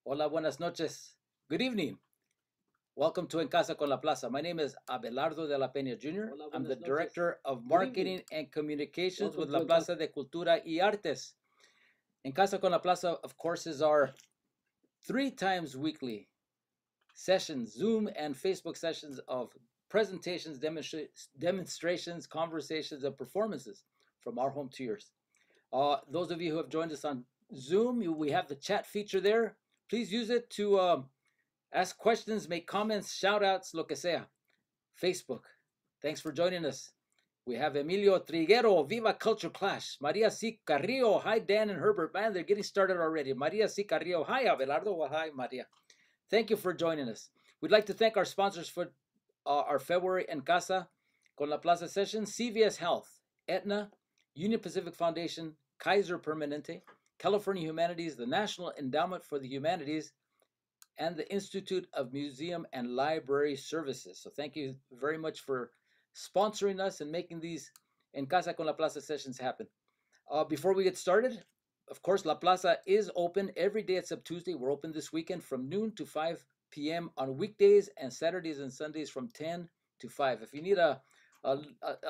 Hola, buenas noches. Good evening. Welcome to En Casa con la Plaza. My name is Abelardo de la Peña Jr. I'm the Director of Marketing and Communications with La Plaza de Cultura y Artes. En Casa con la Plaza, of course, is our 3 times weekly sessions, Zoom and Facebook sessions of presentations, demonstrations, conversations, and performances from our home to yours. Those of you who have joined us on Zoom, we have the chat feature there. Please use it to ask questions, make comments, shout outs, lo que sea. Facebook, thanks for joining us. We have Emilio Triguero, Viva Culture Clash. Maria C. Carrillo, hi Dan and Herbert. Man, they're getting started already. Maria C. Carrillo, hi Abelardo, well, hi Maria. Thank you for joining us. We'd like to thank our sponsors for our February En Casa con la Plaza session, CVS Health, Aetna, Union Pacific Foundation, Kaiser Permanente, California Humanities, the National Endowment for the Humanities, and the Institute of Museum and Library Services. So thank you very much for sponsoring us and making these En Casa con la Plaza sessions happen. Before we get started, of course, La Plaza is open every day except Tuesday. We're open this weekend from noon to 5 p.m. on weekdays and Saturdays and Sundays from 10 to 5. If you need a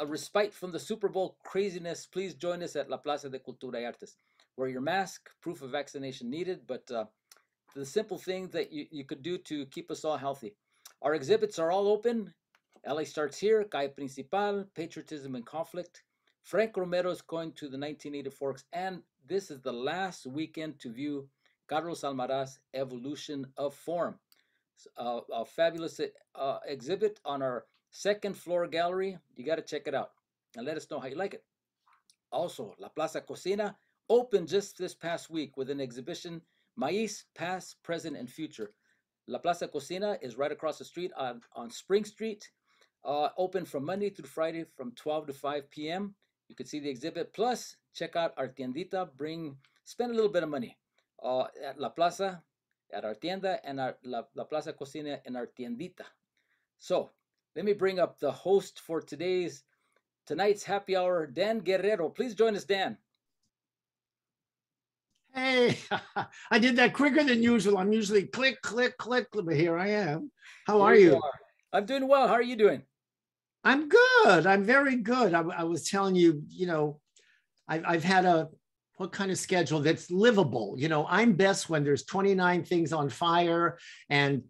respite from the Super Bowl craziness, please join us at La Plaza de Cultura y Artes. Wear your mask, proof of vaccination needed, but the simple thing that you could do to keep us all healthy. Our exhibits are all open. LA starts here, Calle Principal, Patriotism and Conflict. Frank Romero is going to the 1984, and this is the last weekend to view Carlos Almaraz's Evolution of Form. A fabulous exhibit on our second floor gallery. You got to check it out and let us know how you like it. Also, La Plaza Cocina opened just this past week with an exhibition, Maíz, Past, Present, and Future. La Plaza Cocina is right across the street on Spring Street, open from Monday through Friday from 12 to 5 p.m. You can see the exhibit, plus check out our tiendita, spend a little bit of money at La Plaza, at our tienda, and La Plaza Cocina in our tiendita. So let me bring up the host for tonight's happy hour, Dan Guerrero. Please join us, Dan. Hey, I did that quicker than usual. I'm usually click, click, click, but here I am. How are you? I'm doing well. How are you doing? I'm good. I'm very good. I was telling you, I've had what kind of schedule that's livable. I'm best when there's 29 things on fire and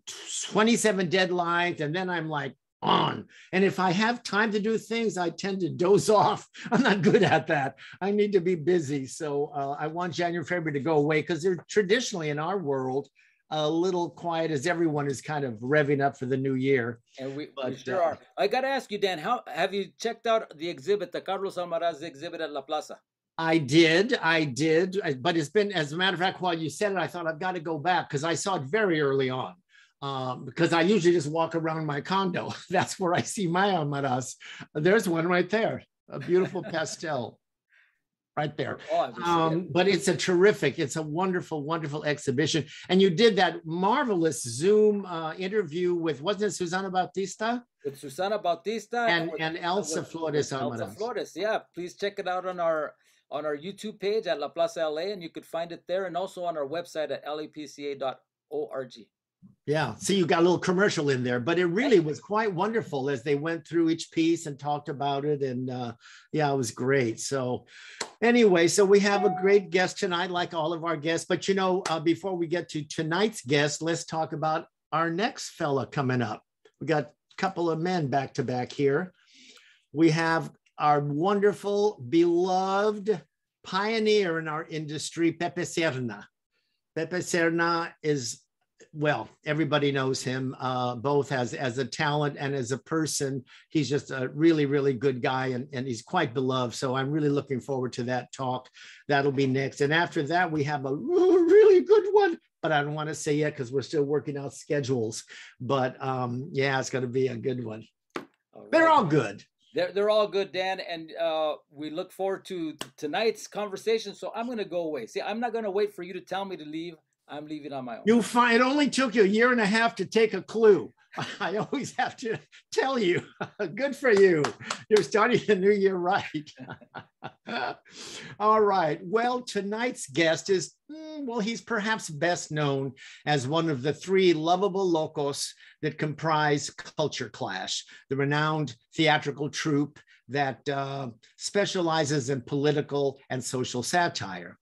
27 deadlines, and then I'm like on. And if I have time to do things, I tend to doze off. I'm not good at that. I need to be busy. So I want January, February to go away because they're traditionally in our world a little quiet as everyone is kind of revving up for the new year. And we sure are. I got to ask you, Dan, how have you checked out the exhibit, the Carlos Almaraz exhibit at La Plaza? I did, but it's been, as a matter of fact, while you said it, I thought I've got to go back because I saw it very early on. Because I usually just walk around my condo. That's where I see my Almaraz. There's one right there, a beautiful pastel right there. But it's a wonderful, wonderful exhibition. And you did that marvelous Zoom interview with, wasn't it Susana Bautista? With Susana Bautista and Elsa Flores Almaraz. Elsa Flores, yeah. Please check it out on our YouTube page at La Plaza LA, and you could find it there, and also on our website at lapca.org. Yeah, so you got a little commercial in there, but it really was quite wonderful as they went through each piece and talked about it. And yeah, it was great. So anyway, so we have a great guest tonight, like all of our guests. But, before we get to tonight's guest, let's talk about our next fella coming up. We got a couple of men back to back here. We have our wonderful, beloved pioneer in our industry, Pepe Serna. Pepe Serna is, well, everybody knows him, both as a talent and as a person. He's just a really, really good guy, and he's quite beloved. So I'm really looking forward to that talk. That'll be next. And after that, we have a really good one, but I don't want to say yet because we're still working out schedules. But yeah, it's going to be a good one. Right. They're all good. They're all good, Dan, and we look forward to tonight's conversation. So I'm going to go away. See, I'm not going to wait for you to tell me to leave. I'm leaving on my own. You'll find it only took you a year and a half to take a clue. I always have to tell you, good for you. You're starting the new year right. All right. Well, tonight's guest is Well, he's perhaps best known as one of the three lovable locos that comprise Culture Clash, the renowned theatrical troupe that specializes in political and social satire.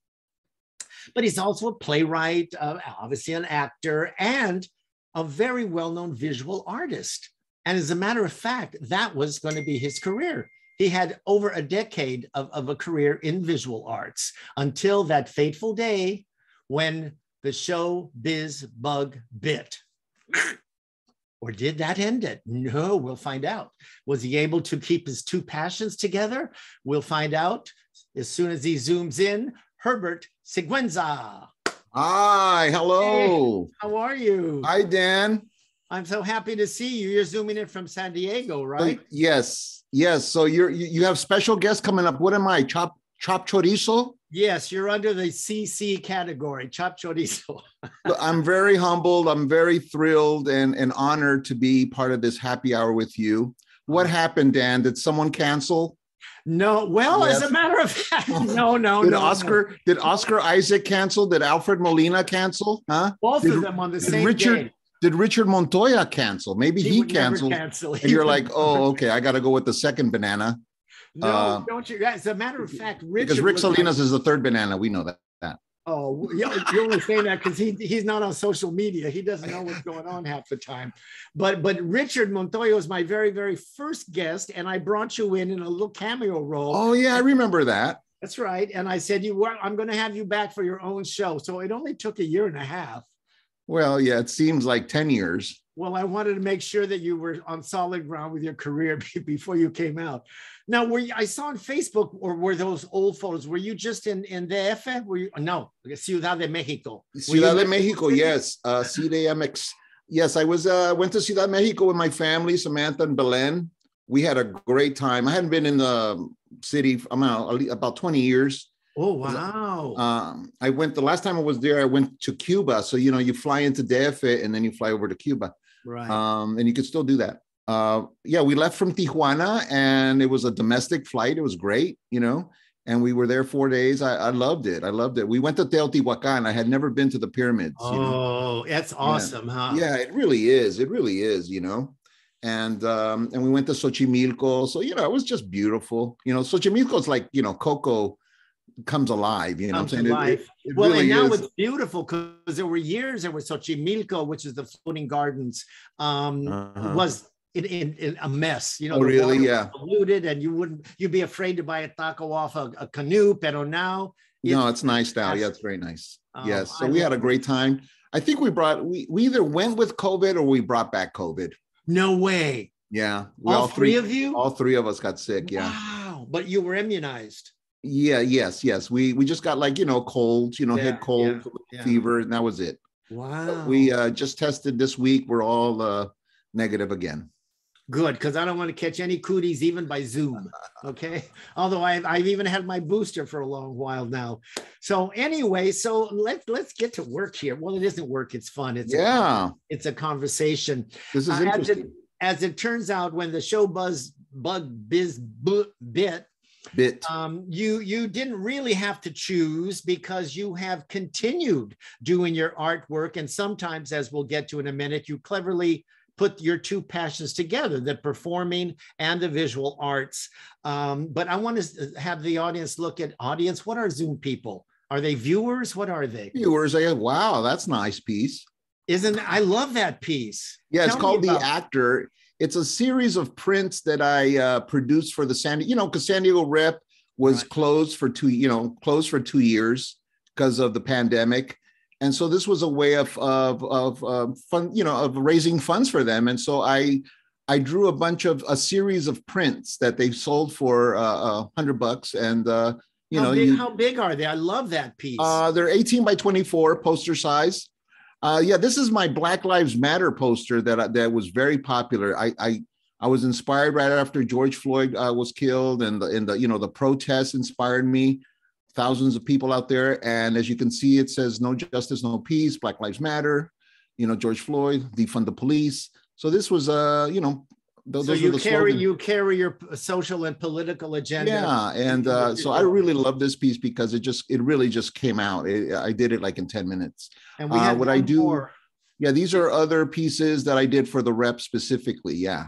But he's also a playwright, obviously an actor, and a very well-known visual artist. And as a matter of fact, that was going to be his career. He had over a decade of a career in visual arts until that fateful day when the showbiz bug bit. Or did that end it? No, we'll find out. Was he able to keep his two passions together? We'll find out as soon as he zooms in. Herbert Siguenza. Hi, hello. Hey, how are you? Hi, Dan. I'm so happy to see you. You're zooming in from San Diego, right? Yes, yes. So you have special guests coming up. What am I? Chop chorizo? Yes, you're under the CC category, chop chorizo. I'm very humbled. I'm very thrilled and honored to be part of this happy hour with you. What happened, Dan? Did someone cancel? No, well, Yes. as a matter of fact, no. Did Oscar Isaac cancel? Did Alfred Molina cancel? Huh? Both of them on the same day. Did Richard Montoya cancel? Maybe he would never canceled. cancel. And you're like, oh, okay, I got to go with the second banana. No, don't you? As a matter of fact, Richard Because Rick was Salinas is the third banana. We know that. Oh, you're only saying that because he's not on social media. He doesn't know what's going on half the time. But Richard Montoya was my very, very first guest, and I brought you in a little cameo role. Oh, yeah, I remember that. That's right. And I said, I'm going to have you back for your own show. So it only took a year and a half. Well, yeah, it seems like 10 years. Well, I wanted to make sure that you were on solid ground with your career before you came out. Now, I saw on Facebook, or were those old photos? Were you just in DF? Were you? No, Ciudad de Mexico. Ciudad de Mexico, yes. CDMX. Yes, I went to Ciudad de Mexico with my family, Samantha and Belen. We had a great time. I hadn't been in the city about 20 years. Oh, wow. I went, the last time I was there, I went to Cuba. So, you fly into DF and then you fly over to Cuba. Right. And you could still do that. Yeah, we left from Tijuana and it was a domestic flight. It was great, and we were there 4 days. I loved it. We went to Teotihuacan. I had never been to the pyramids. Oh, that's awesome, huh? Yeah, it really is. And we went to Xochimilco. So, it was just beautiful. Xochimilco is like, Coco comes alive, what I'm saying? It well, really and now is. it's beautiful because there were years there was Xochimilco, which is the floating gardens, was in a mess. Oh, really? Yeah. Polluted, and you'd be afraid to buy a taco off a canoe. Pero now, it's nice now. Yeah, it's very nice. Yes. So we had a great time. I think we either went with COVID or we brought back COVID. No way. Yeah. All three of you? All three of us got sick. Yeah. Wow. But you were immunized. Yeah. Yes. We just got colds, head cold, fever, and that was it. Wow. We just tested this week. We're all negative again. Good, because I don't want to catch any cooties even by Zoom. Okay. Although I've even had my booster for a long while now. So anyway, let's get to work here. Well, it isn't work, it's fun. It's a conversation. This is interesting. As it turns out, when the show bit, you didn't really have to choose because you have continued doing your artwork. And sometimes, as we'll get to in a minute, you cleverly put your two passions together, the performing and the visual arts. But I want to have the audience look at what are Zoom people? Are they viewers? What are they? Viewers. Wow, that's a nice piece. I love that piece. Yeah, it's called The Actor. It's a series of prints that I produced for the because San Diego Rep was closed for 2 years because of the pandemic. And so this was a way of fun, of raising funds for them. And so I drew a series of prints that they sold for $100. And how big are they? I love that piece. They're 18 by 24 poster size. This is my Black Lives Matter poster that was very popular. I was inspired right after George Floyd was killed, and the protests inspired me. Thousands of people out there. And as you can see, it says no justice, no peace, Black Lives Matter, George Floyd, defund the police. So this was, those So were the slogans. you carry your social and political agenda. Yeah, and so I really love this piece because it really just came out. I did it like in 10 minutes. And we have what I one do. more. Yeah, these are other pieces that I did for the rep specifically. Yeah.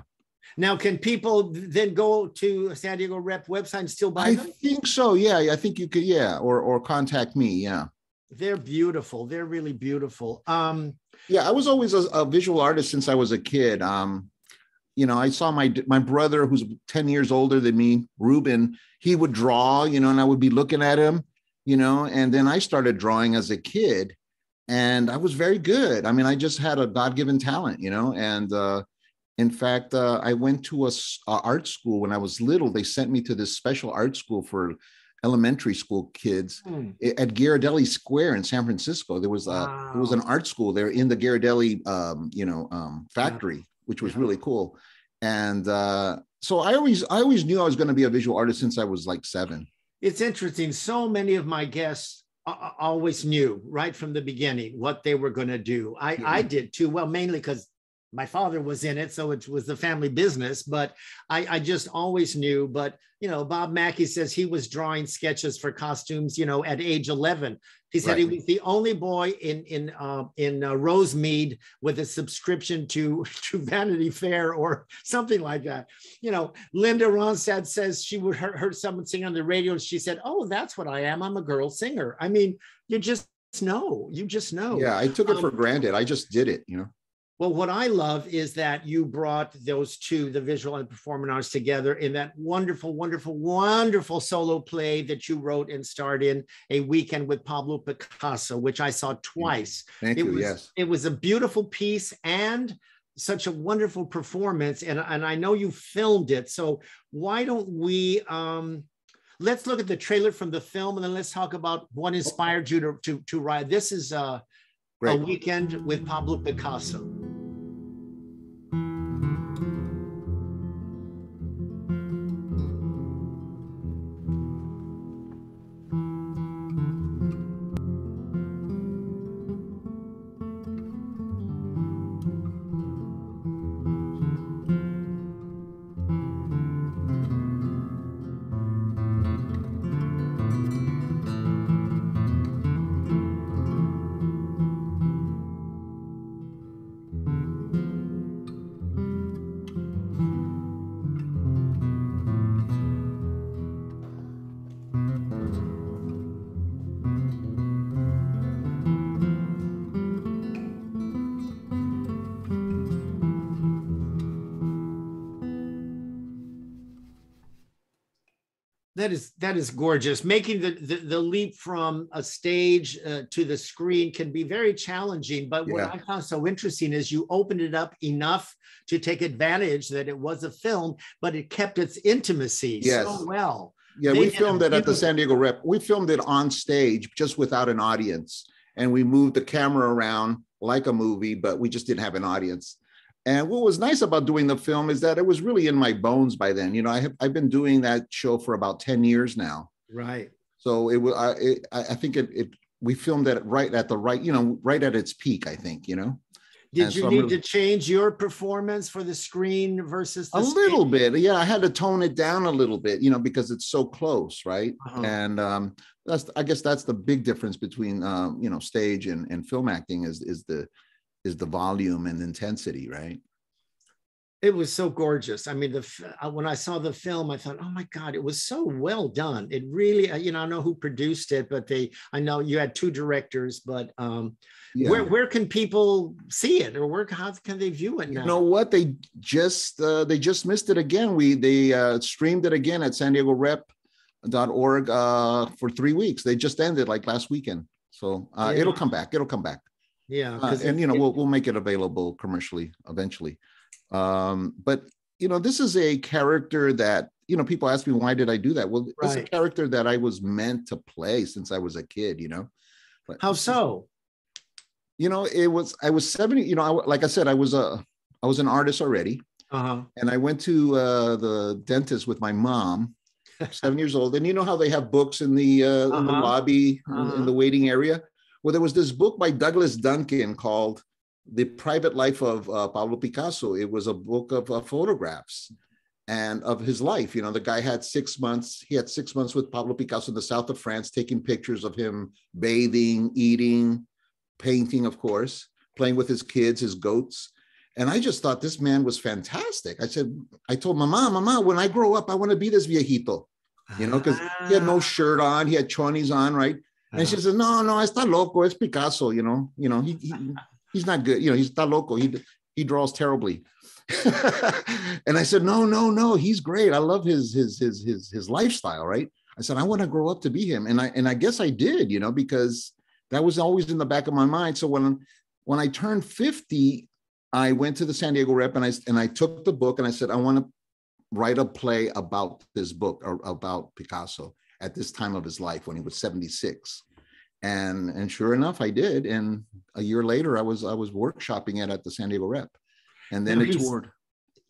Now, can people then go to San Diego Rep website and still buy them? I think so. Yeah, I think you could. Yeah, or contact me. Yeah. They're beautiful. They're really beautiful. Yeah, I was always a visual artist since I was a kid. I saw my brother, who's 10 years older than me, Ruben. He would draw, and I would be looking at him, and then I started drawing as a kid, and I was very good. I mean, I just had a God-given talent, and in fact, I went to a art school when I was little. They sent me to this special art school for elementary school kids at Ghirardelli Square in San Francisco. There was an art school there in the Ghirardelli, factory, which was really cool. And so I always knew I was going to be a visual artist since I was like 7. It's interesting. So many of my guests always knew right from the beginning what they were going to do. I did too. Well, mainly because my father was in it, so it was the family business, but I just always knew. But, Bob Mackey says he was drawing sketches for costumes, at age 11. He said he was the only boy in Rosemead with a subscription to Vanity Fair or something like that. Linda Ronstadt says she would heard someone sing on the radio, and she said, "Oh, that's what I am. I'm a girl singer." I mean, you just know. Yeah, I took it for granted. I just did it, Well, what I love is that you brought those two, the visual and performing arts, together in that wonderful, wonderful, wonderful solo play that you wrote and starred in, A Weekend with Pablo Picasso, which I saw twice. Thank you. Yes. It was a beautiful piece and such a wonderful performance. And I know you filmed it. So why don't we, let's look at the trailer from the film, and then let's talk about what inspired you to write. This is A Weekend with Pablo Picasso. That is gorgeous. Making the leap from a stage to the screen can be very challenging. But what I found so interesting is you opened it up enough to take advantage that it was a film, but it kept its intimacy so well. Yeah, we filmed it at the San Diego Rep. We filmed it on stage just without an audience. And we moved the camera around like a movie, but we just didn't have an audience. And what was nice about doing the film is that it was really in my bones by then. I've been doing that show for about 10 years now. Right. So I think we filmed it right at its peak, I think, Did you need to change your performance for the screen versus the stage? Little bit? Yeah, I had to tone it down a little bit, because it's so close, right? And I guess that's the big difference between stage and film acting is the volume and intensity, right? It was so gorgeous. I mean, when I saw the film, I thought, oh my God, it was so well done. It really, I know who produced it, but I know you had 2 directors, but where can people see it, or how can they view it now? You know what? They just missed it again. They streamed it again at San Diego Rep.org for 3 weeks. They just ended like last weekend. So it'll come back. Yeah. We'll make it available commercially eventually. But this is a character that, people ask me, why did I do that? Well, it's a character that I was meant to play since I was a kid, But, how so? I was 70, like I said, I was an artist already. And I went to the dentist with my mom, 7 years old. And you know how they have books in the lobby, in the waiting area? Well, there was this book by Douglas Duncan called The Private Life of Pablo Picasso. It was a book of photographs and of his life. You know, the guy had 6 months. He had 6 months with Pablo Picasso in the south of France, taking pictures of him bathing, eating, painting, of course, playing with his kids, his goats. And I just thought this man was fantastic. I told Mama, when I grow up, I want to be this viejito, you know, because he had no shirt on, he had chonies on, right? And she said, no, está loco, es Picasso, you know, he's not good, you know, he's está loco, he draws terribly. And I said, no, he's great. I love his lifestyle, right? I said, I want to grow up to be him. And I guess I did, you know, because that was always in the back of my mind. So when I turned 50, I went to the San Diego Rep and I took the book and I said, I want to write a play about this book, or about Picasso at this time of his life when he was 76. And sure enough, I did. And a year later, I was workshopping it at the San Diego Rep. And then it toured.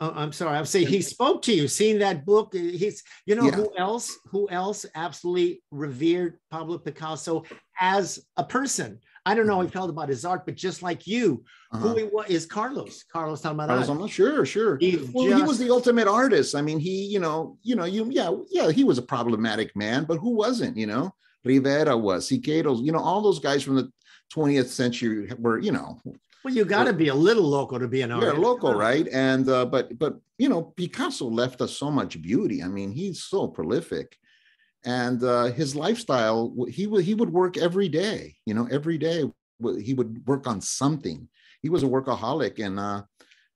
Oh, I'm sorry. I'm saying he spoke to you, seeing that book. He's, you know, Yeah. who else absolutely revered Pablo Picasso as a person? I don't know how he felt about his art, but just like you, who he was is Carlos Almaraz. I'm not sure. He was the ultimate artist. I mean, he was a problematic man, but who wasn't, you know? Rivera was, Siqueiros, you know, all those guys from the 20th century were, you know. Well, you got to be a little local to be an artist. Yeah, local, right? And but you know, Picasso left us so much beauty. I mean, he's so prolific, and his lifestyle. He would work every day. You know, every day he would work on something. He was a workaholic, and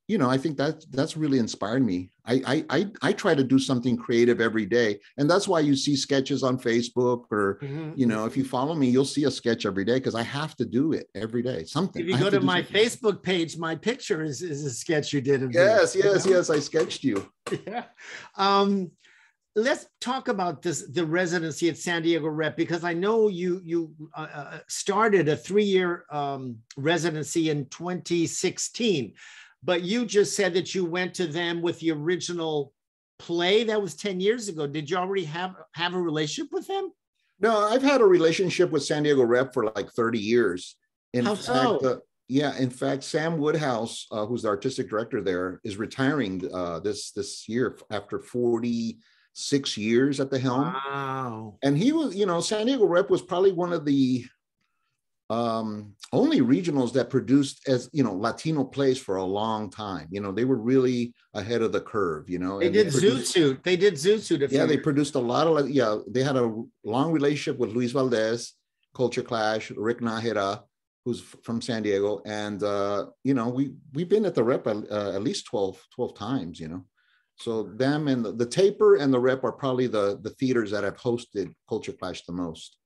you know, I think that's really inspired me. I try to do something creative every day, and that's why you see sketches on Facebook, or you know, if you follow me, you'll see a sketch every day because I have to do it every day. Something. If you go to my Facebook page, my picture is a sketch you did of me. Yes. I sketched you. Yeah. Let's talk about the residency at San Diego Rep, because I know you started a 3-year residency in 2016. But you just said that you went to them with the original play. That was 10 years ago. Did you already have a relationship with them? No, I've had a relationship with San Diego Rep for like 30 years. How so? In fact, Sam Woodhouse, who's the artistic director there, is retiring this year after 46 years at the helm. Wow. And he was, you know, San Diego Rep was probably one of the only regionals that produced, as you know, Latino plays for a long time. You know, they were really ahead of the curve, you know. They did Zoot Suit. They produced a lot of, they had a long relationship with Luis Valdez, Culture Clash, Rick Nájera, who's from San Diego. And, you know, we've been at the Rep at least 12 times, you know. So them and the Taper and the Rep are probably the theaters that have hosted Culture Clash the most.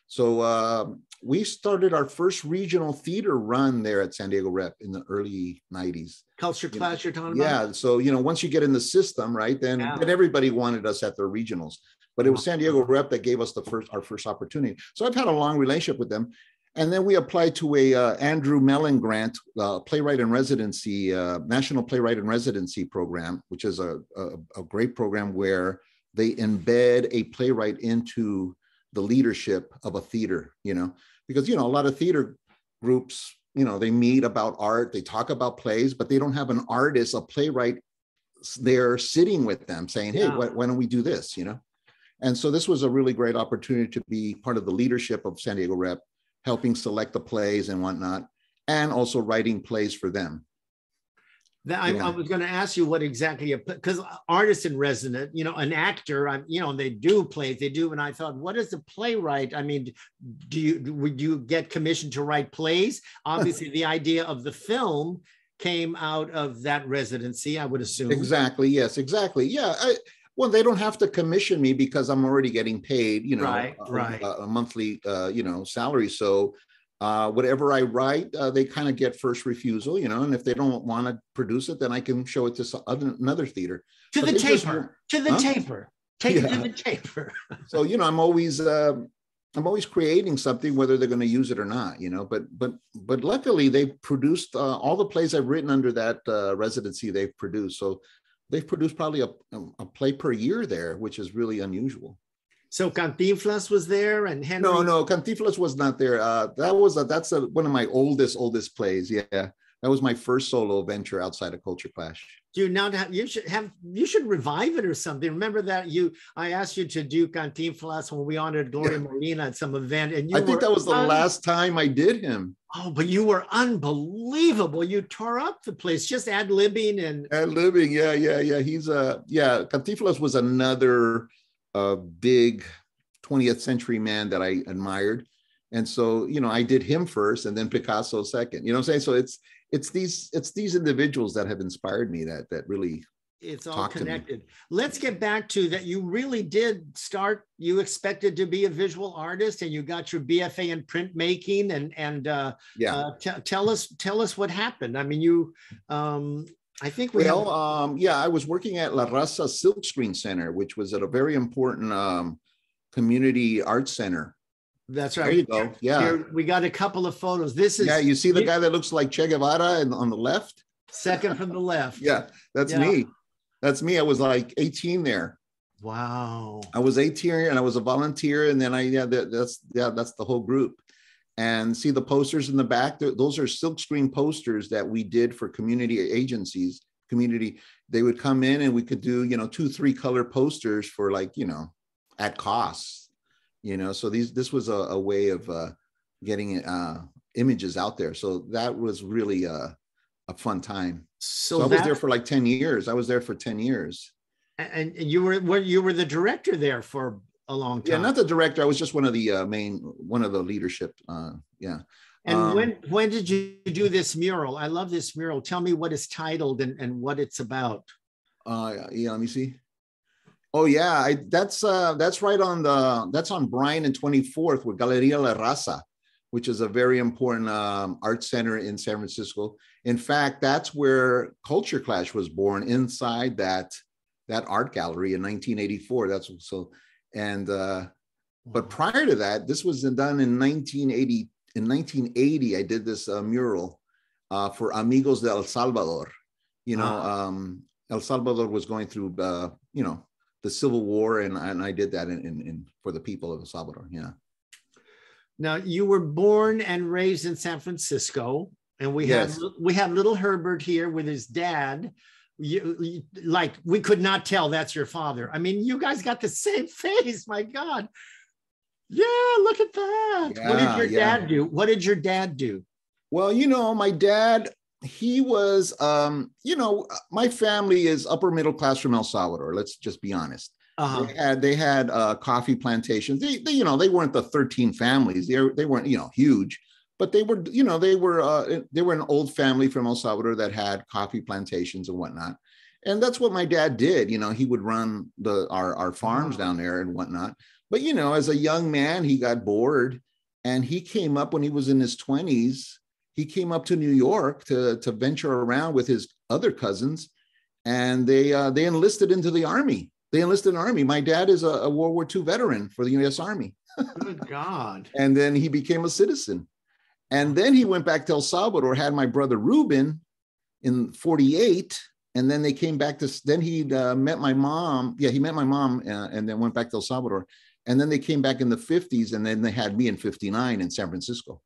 So we started our first regional theater run there at San Diego Rep in the early 90s. Culture Clash you're talking about? Yeah, so, you know, once you get in the system, right, then everybody wanted us at their regionals. But it was San Diego Rep that gave us our first opportunity. So I've had a long relationship with them. And then we applied to a Andrew Mellon grant, Playwright-in-Residency, National Playwright-in-Residency program, which is a great program where they embed a playwright into the leadership of a theater, you know, because, you know, a lot of theater groups, you know, they meet about art, they talk about plays, but they don't have an artist, a playwright there sitting with them saying, hey, why don't we do this, you know? And so this was a really great opportunity to be part of the leadership of San Diego Rep, helping select the plays and whatnot, and also writing plays for them. I was going to ask you what exactly, because artist in resident, you know, an actor, you know, they do plays, and I thought, what is a playwright? I mean, would you get commissioned to write plays? Obviously, the idea of the film came out of that residency, I would assume. Exactly. Yes, exactly. Yeah. Well, they don't have to commission me because I'm already getting paid, you know, a monthly, you know, salary. So whatever I write, they kind of get first refusal, you know, and if they don't want to produce it, then I can show it to another theater. To the taper. Take it to the taper. So, you know, I'm always creating something, whether they're going to use it or not, you know, but luckily they've produced all the plays I've written under that residency they've produced. So they've produced probably a play per year there, which is really unusual. So Cantinflas was there, and Henry. No, Cantinflas was not there. That's one of my oldest plays. Yeah, That was my first solo venture outside of Culture Clash. Do you now have, you should revive it or something. Remember that I asked you to do Cantinflas when we honored Gloria Molina at some event, and I think that was the last time I did him. Oh, but you were unbelievable. You tore up the place, just ad-libbing and ad-libbing. Yeah. He's Cantinflas was another big 20th century man that I admired. And so, I did him first and then Picasso second. You know what I'm saying? So it's these individuals that have inspired me that really it's all connected. Let's get back to that. You really did start, you expected to be a visual artist and you got your BFA in printmaking and tell us what happened. I mean, I think I was working at La Raza Silkscreen Center, which was at a very important community arts center. That's right. There you go. Yeah. Here, we got a couple of photos. This is you see the guy that looks like Che Guevara on the left? Second from the left. Yeah, that's me. That's me. I was like 18 there. Wow. I was 18 and I was a volunteer. And then that's the whole group. And see the posters in the back, those are silkscreen posters that we did for community agencies. They would come in and we could do, 2-3 color posters for at cost. So this was a way of getting images out there. So that was really a fun time. So I was there for like 10 years. I was there for 10 years. And you were the director there for a long time. Yeah, not the director. I was just one of the leadership. And when did you do this mural? I love this mural. Tell me what it's titled and what it's about. Let me see. Oh yeah, that's right that's on Bryan and 24th with Galeria La Raza, which is a very important art center in San Francisco. In fact, that's where Culture Clash was born, inside that art gallery in 1984. But prior to that, this was done in 1980. In 1980, I did this mural for Amigos de El Salvador. El Salvador was going through the Civil War, and I did that in for the people of El Salvador. Yeah. Now you were born and raised in San Francisco, and we have little Herbert here with his dad. We could not tell that's your father. I mean, you guys got the same face. My God. Yeah, look at that. Yeah, what did your dad do? What did your dad do? Well, my dad, he was, my family is upper middle class from El Salvador. Let's just be honest. Uh-huh. They had coffee plantations. They weren't the 13 families. They weren't, huge, but they were, they were an old family from El Salvador that had coffee plantations and whatnot. And that's what my dad did. He would run our farms down there and whatnot. But, as a young man, he got bored, and he came up when he was in his 20s. He came up to New York to venture around with his other cousins, and they enlisted into the Army. They enlisted in the Army. My dad is a World War II veteran for the U.S. Army. Good God. And then he became a citizen. And then he went back to El Salvador, had my brother Ruben in 48. And then they came back then he met my mom. Yeah, he met my mom and then went back to El Salvador. And then they came back in the 50s, and then they had me in 59 in San Francisco.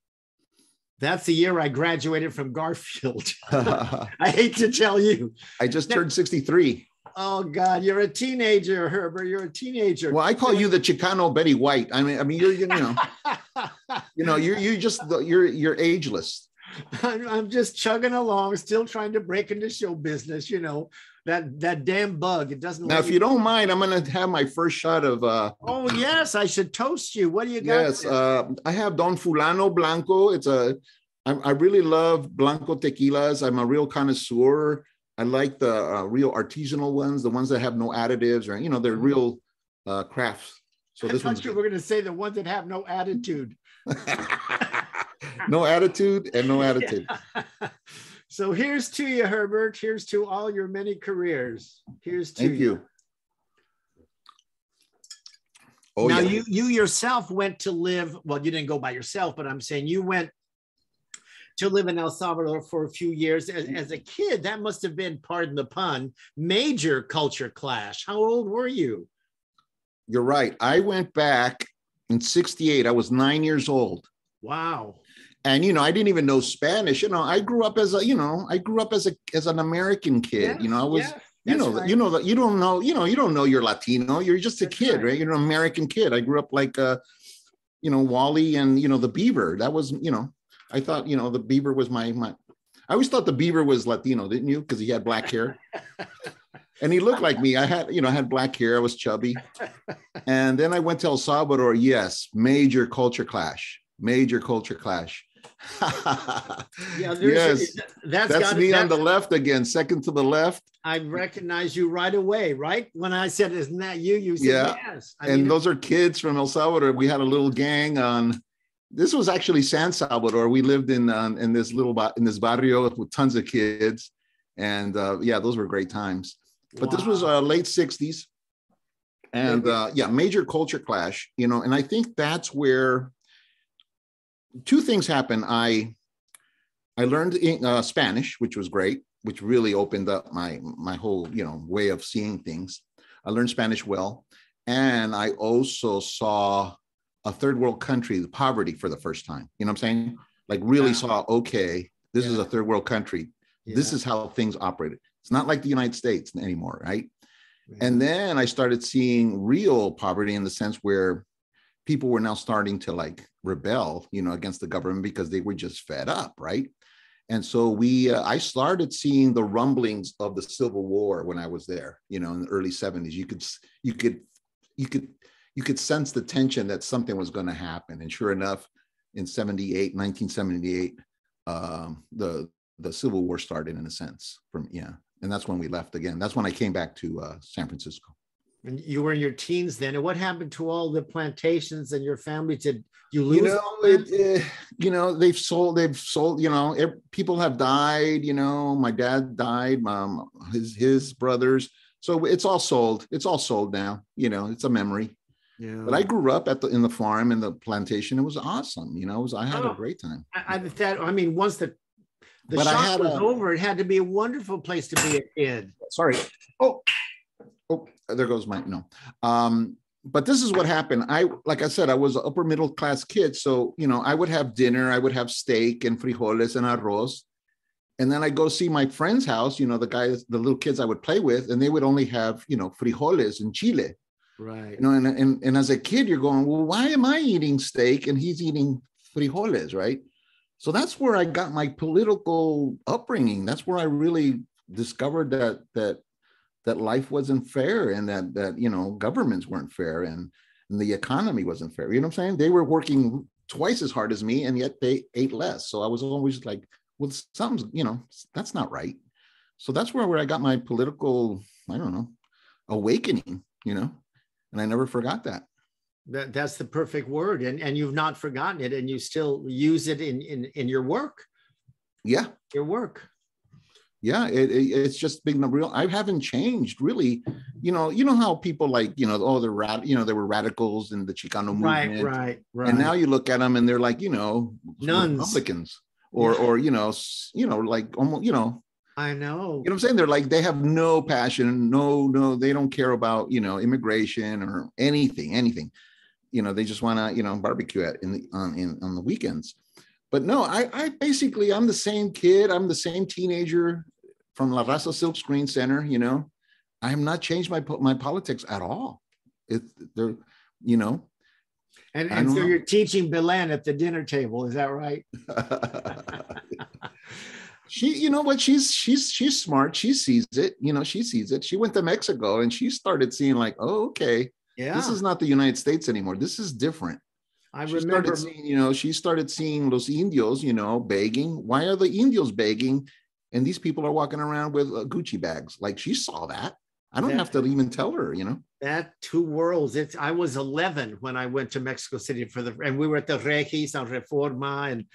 That's the year I graduated from Garfield. I hate to tell you. I just turned 63. Oh God, you're a teenager, Herbert. You're a teenager. Well, I call you the Chicano Betty White. I mean, you're ageless. I'm just chugging along, still trying to break into show business. That damn bug. It doesn't. Now, if you don't mind, I'm going to have my first shot of. Oh yes, I should toast you. What do you got? Yes, I have Don Fulano Blanco. I really love Blanco tequilas. I'm a real connoisseur. I like the real artisanal ones, the ones that have no additives, or they're real crafts. So this one's. We're going to say the ones that have no attitude. No attitude and no attitude. Yeah. So here's to you, Herbert. Here's to all your many careers. Here's to Thank you. Oh, now you yourself went to live. Well, you didn't go by yourself, but I'm saying you went to live in El Salvador for a few years. As a kid, that must have been, pardon the pun, major culture clash. How old were you? You're right. I went back in 68. I was 9 years old. Wow. And I didn't even know Spanish. I grew up as an American kid. Yes, I was, yes, that's right. that you don't know, you don't know you're Latino. You're just a kid, right? You're an American kid. I grew up like Wally and the Beaver. That was, I thought, the Beaver was my I always thought the Beaver was Latino, didn't you? Because he had black hair. And he looked like me. I had black hair. I was chubby. And then I went to El Salvador. Yes, major culture clash. Major culture clash. Yeah, yes, that's me on the left again, second to the left. I recognize you right away, right? When I said, "Isn't that you?" You said, "Yes." And those are kids from El Salvador. We had a little gang on. This was actually San Salvador. We lived in this barrio with tons of kids, and those were great times. But this was late '60s, and major culture clash. And I think that's where two things happened. I learned Spanish, which was great, which really opened up my whole way of seeing things. I learned Spanish well, and I also saw a third world country, the poverty, for the first time. You know what I'm saying? Like really saw, okay, this is a third world country. Yeah. This is how things operated. It's not like the United States anymore, right? Yeah. And then I started seeing real poverty in the sense where people were now starting to like rebel, against the government because they were just fed up, right? And so I started seeing the rumblings of the Civil War when I was there, in the early '70s. You could sense the tension that something was going to happen. And sure enough, in 1978, the Civil War started in a sense and that's when we left again. That's when I came back to San Francisco. And you were in your teens then. And what happened to all the plantations and your family? Did you lose? They've sold, people have died, my dad died, his brothers. So it's all sold. It's all sold now, it's a memory. Yeah. But I grew up in the farm and the plantation. It was awesome. I had a great time. Once the shock was over, it had to be a wonderful place to be a kid. Sorry. Oh, there goes my no. But this is what happened. Like I said, I was an upper middle class kid. So, I would have dinner, I would have steak and frijoles and arroz. And then I go see my friend's house, the little kids I would play with, and they would only have, frijoles and chile. Right. And as a kid, you're going, well, why am I eating steak and he's eating frijoles, right? So that's where I got my political upbringing. That's where I really discovered that life wasn't fair, and that governments weren't fair, and the economy wasn't fair. You know what I'm saying? They were working twice as hard as me, and yet they ate less. So I was always like, well, something's, that's not right. So that's where I got my political, awakening, and I never forgot that. That's the perfect word. And you've not forgotten it, and you still use it in your work. Yeah. Your work. Yeah, it's just big real. I haven't changed really. You know how people like, they were radicals in the Chicano movement. Right. And now you look at them and they're like, nuns, Republicans, or like almost, I know. You know what I'm saying? They're like, they have no passion, no, they don't care about, immigration or anything. They just want to, barbecue on the weekends. But no, I basically, I'm the same kid. I'm the same teenager from La Raza Silk Screen Center. I have not changed my politics at all. And so you're teaching Belen at the dinner table. Is that right? She, you know what? She's smart. She sees it. She sees it. She went to Mexico and she started seeing like, oh, okay, this is not the United States anymore. This is different. She started seeing los indios, begging. Why are the indios begging? And these people are walking around with Gucci bags. Like, she saw that. I don't have to even tell her, That two worlds. I was 11 when I went to Mexico City and we were at the Regis and Reforma and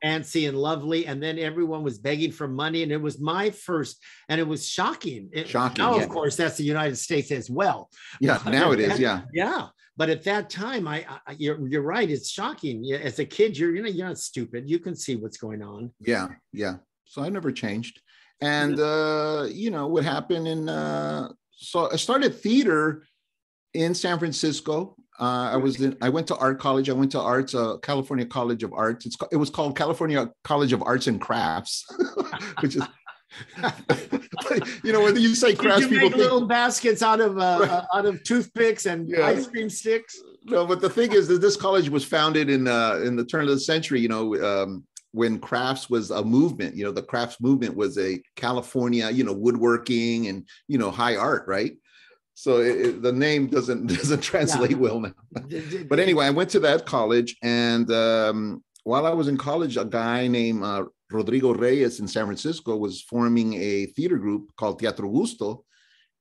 fancy and lovely. And then everyone was begging for money. And it was my first, and it was shocking. Now, of course, that's the United States as well. Yeah, now it is. Yeah. Yeah. But at that time, you're right. It's shocking. As a kid, you're not stupid. You can see what's going on. Yeah. So I never changed. And what happened so I started theater in San Francisco. I went to art college. I went to arts, California College of Arts. It was called California College of Arts and Crafts, which is, you know, when you say crafts, Did you people make think little baskets out of toothpicks and ice cream sticks. No, but the thing is that this college was founded in the turn of the century, you know, when crafts was a movement. You know, the crafts movement was a California, you know, woodworking and, you know, high art, right? So the name doesn't translate well now. But anyway, I went to that college, and while I was in college, a guy named Rodrigo Reyes in San Francisco was forming a theater group called Teatro Gusto,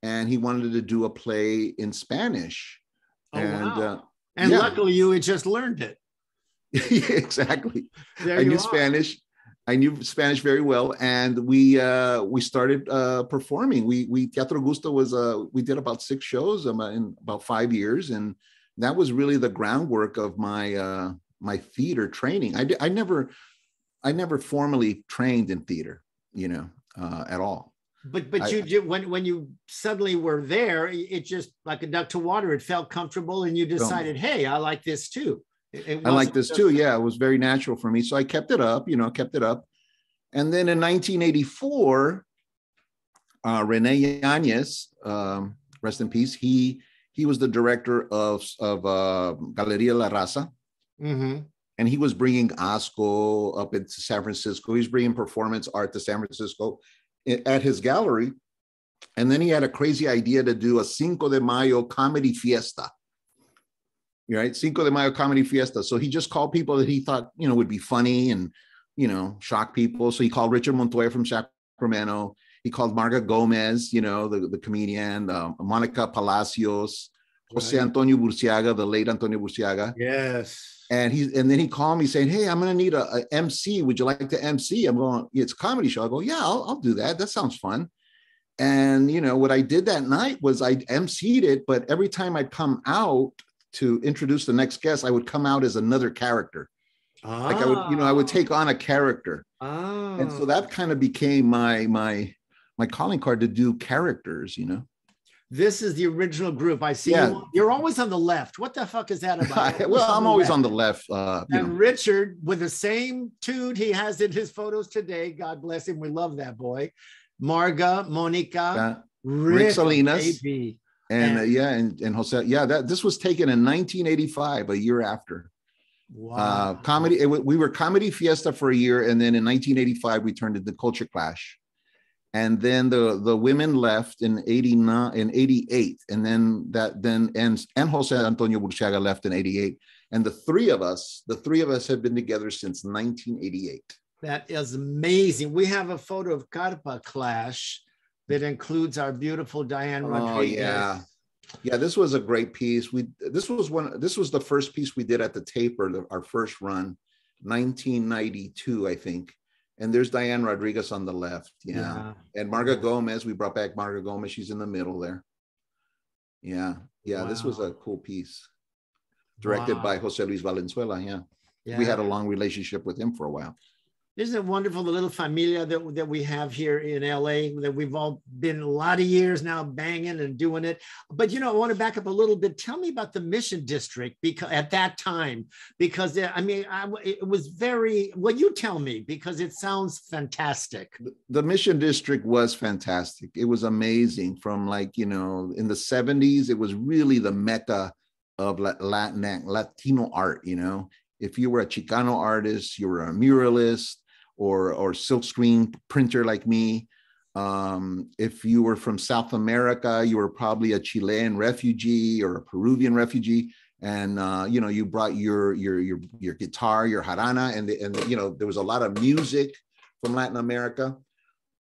and he wanted to do a play in Spanish. Oh, and wow. And luckily you had just learned it. Exactly. I knew Spanish. I knew Spanish very well, and we started performing. Teatro Gusto was we did about 6 shows in about 5 years, and that was really the groundwork of my my theater training. I never formally trained in theater, you know, at all. But you did, when you suddenly were there, it just like a duck to water. It felt comfortable, and you decided, hey, I like this too. I like this too. Yeah, it was very natural for me. So I kept it up, you know, And then in 1984, Rene Yanez, rest in peace, he was the director of Galeria La Raza. Mm-hmm. And he was bringing Asco up into San Francisco. He's bringing performance art to San Francisco at his gallery. And then he had a crazy idea to do a Cinco de Mayo comedy fiesta. Right? Cinco de Mayo comedy fiesta. So he just called people that he thought, you know, would be funny and, you know, shock people. So he called Richard Montoya from Sacramento. He called Marga Gomez, you know, the comedian, Monica Palacios, Jose Antonio Burciaga, the late Antonio Burciaga. Yes. And then he called me saying, hey, I'm going to need a MC. Would you like to MC? I'm going, it's a comedy show. I go, yeah, I'll do that. That sounds fun. And, you know, what I did that night was I MC'd it, but every time I'd come out to introduce the next guest, I would come out as another character. Like I would take on a character. And so that kind of became my calling card to do characters, you know. This is the original group. I see you're always on the left. What the fuck is that about? Well, I'm always on the left. And Richard, with the same toot he has in his photos today, God bless him. We love that boy. Marga, Monica, Rick Salinas, baby. and Jose. This was taken in 1985, a year after. Wow. Comedy. We were Comedy Fiesta for a year, and then in 1985 we turned into Culture Clash. And then the women left in 88, and then Jose Antonio Burciaga left in 88. And the three of us have been together since 1988. That is amazing. We have a photo of Carpa Clash that includes our beautiful Diane Rodriguez. Yeah, this was a great piece. This was the first piece we did at the Taper, our first run, 1992, I think. And there's Diane Rodriguez on the left. Yeah. And Marga Gomez, we brought back Marga Gomez. She's in the middle there. Yeah. Wow. This was a cool piece. Directed by Jose Luis Valenzuela. Yeah. We had a long relationship with him for a while. Isn't it wonderful, the little familia that we have here in LA, that we've all been a lot of years now banging and doing it. But, you know, I want to back up a little bit. Tell me about the Mission District, because at that time, because I mean, it was very, well, you tell me, because it sounds fantastic. The Mission District was fantastic. It was amazing. From, like, you know, in the 70s, it was really the mecca of Latino art. You know, if you were a Chicano artist, you were a muralist, or silkscreen printer like me. If you were from South America, you were probably a Chilean refugee or a Peruvian refugee, and you know, you brought your guitar, your jarana, and you know, there was a lot of music from Latin America.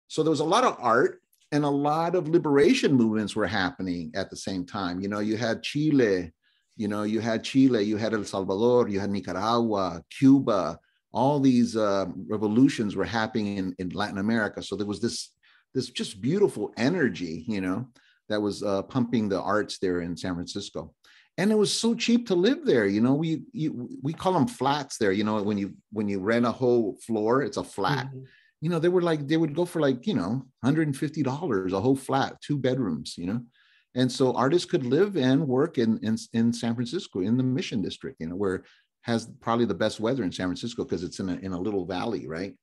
So there was a lot of art, and a lot of liberation movements were happening at the same time. You know, you had Chile, you had El Salvador, you had Nicaragua, Cuba. All these revolutions were happening in Latin America. So there was this just beautiful energy, you know, that was pumping the arts there in San Francisco. And it was so cheap to live there. You know, we call them flats there. You know, when you rent a whole floor, it's a flat. Mm-hmm. You know, they would go for, like, you know, $150 a whole flat, 2 bedrooms, you know. And so artists could live and work in San Francisco, in the Mission District, you know, where has probably the best weather in San Francisco because it's in a little valley, right?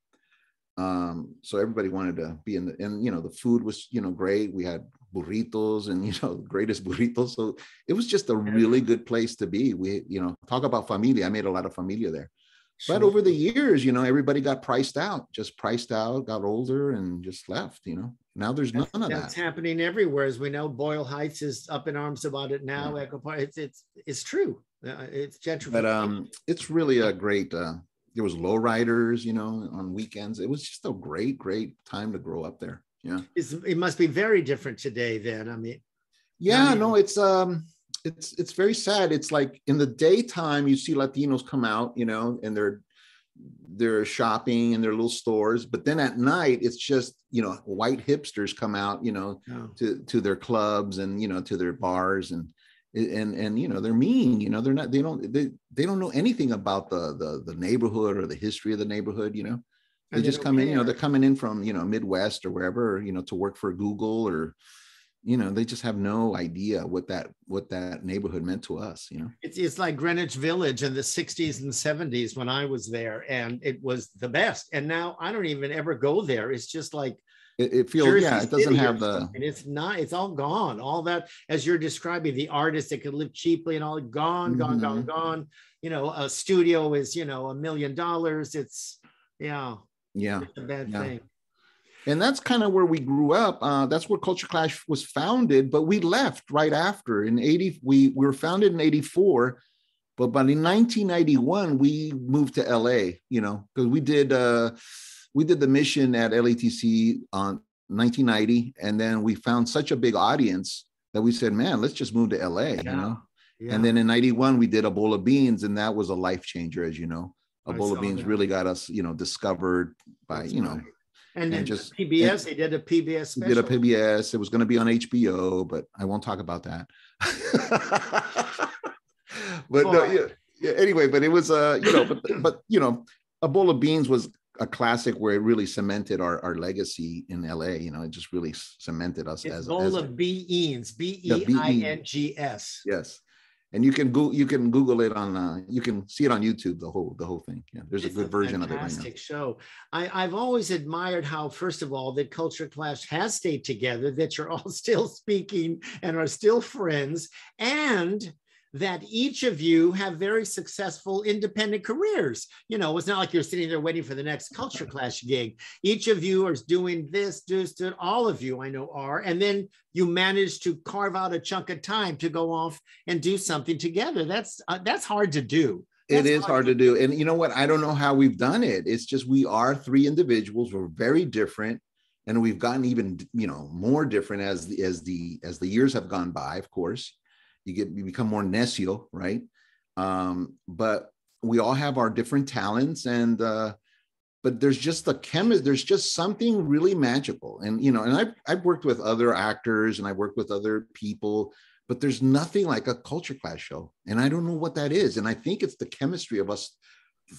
So everybody wanted to be in and you know, the food was, you know, great. We had burritos and, you know, the greatest burritos. So it was just a really good place to be. We, you know, talk about familia. I made a lot of familia there. But over the years, you know, everybody got priced out, got older and just left, you know. Now there's none of that. That's happening everywhere. As we know, Boyle Heights is up in arms about it now. Yeah. Echo Park, it's true. It's gentrification. But it's really a great, there was lowriders, you know, on weekends. It was just a great time to grow up there. Yeah. It must be very different today then. I mean. Yeah, no, it's very sad. It's like in the daytime, you see Latinos come out, you know, and they're shopping in their little stores. But then at night, it's just, you know, white hipsters come out, you know, to their clubs and, you know, to their bars and you know, they're mean, you know, they don't know anything about the neighborhood or the history of the neighborhood, you know. They just come in, you know, they're coming in from, you know, Midwest or wherever, you know, to work for Google or, you know, they just have no idea what that neighborhood meant to us, you know. It's like Greenwich Village in the 60s and 70s when I was there, and it was the best. And now I don't even ever go there. It's just like it feels, Jersey it doesn't have the, and it's not, it's all gone. All that, as you're describing, the artists that could live cheaply and all gone. You know, a studio is, you know, $1 million. It's it's a bad thing. And that's kind of where we grew up. That's where Culture Clash was founded, but we left right after. In 80, we were founded in 84, but in 1991, we moved to LA, you know, because we did the mission at LATC on 1990. And then we found such a big audience that we said, man, let's just move to LA, you know? Yeah. And then in 91, we did A Bowl of Beans, and that was a life changer, as you know. A Bowl of Beans really got us, you know, discovered by, you know, and just PBS, they did a PBS special. Did a PBS. It was going to be on HBO, but I won't talk about that. But no, yeah. Anyway, but it was you know, but you know, A Bowl of Beans was a classic where it really cemented our legacy in LA. You know, it just really cemented us as Bowl of Beans, Beings. Yes. And you can Google it on you can see it on YouTube, the whole thing. Yeah, there's a good version of it right now. Fantastic show. I've always admired how, first of all, that Culture Clash has stayed together, that you're all still speaking and are still friends, and that each of you have very successful independent careers. You know, it's not like you're sitting there waiting for the next Culture Clash gig. Each of you are doing this, all of you I know are, and then you manage to carve out a chunk of time to go off and do something together. That's hard to do. It is hard to do. And you know what? I don't know how we've done it. It's just, we are three individuals. We're very different. And we've gotten even, you know, more different as the years have gone by, of course. You become more necio, right? But we all have our different talents, and but there's just there's just something really magical. And you know, and I've worked with other actors and I worked with other people, but there's nothing like a Culture Clash show. And I don't know what that is. And I think it's the chemistry of us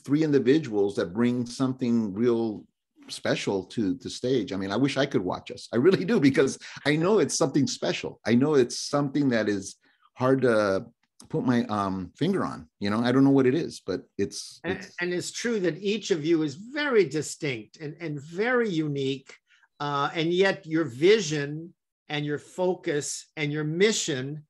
three individuals that bring something real special to stage. I mean, I wish I could watch us. I really do, because I know it's something special. I know it's something that is hard to put my finger on, you know. I don't know what it is, but it's and it's true that each of you is very distinct and very unique, and yet your vision and your focus and your mission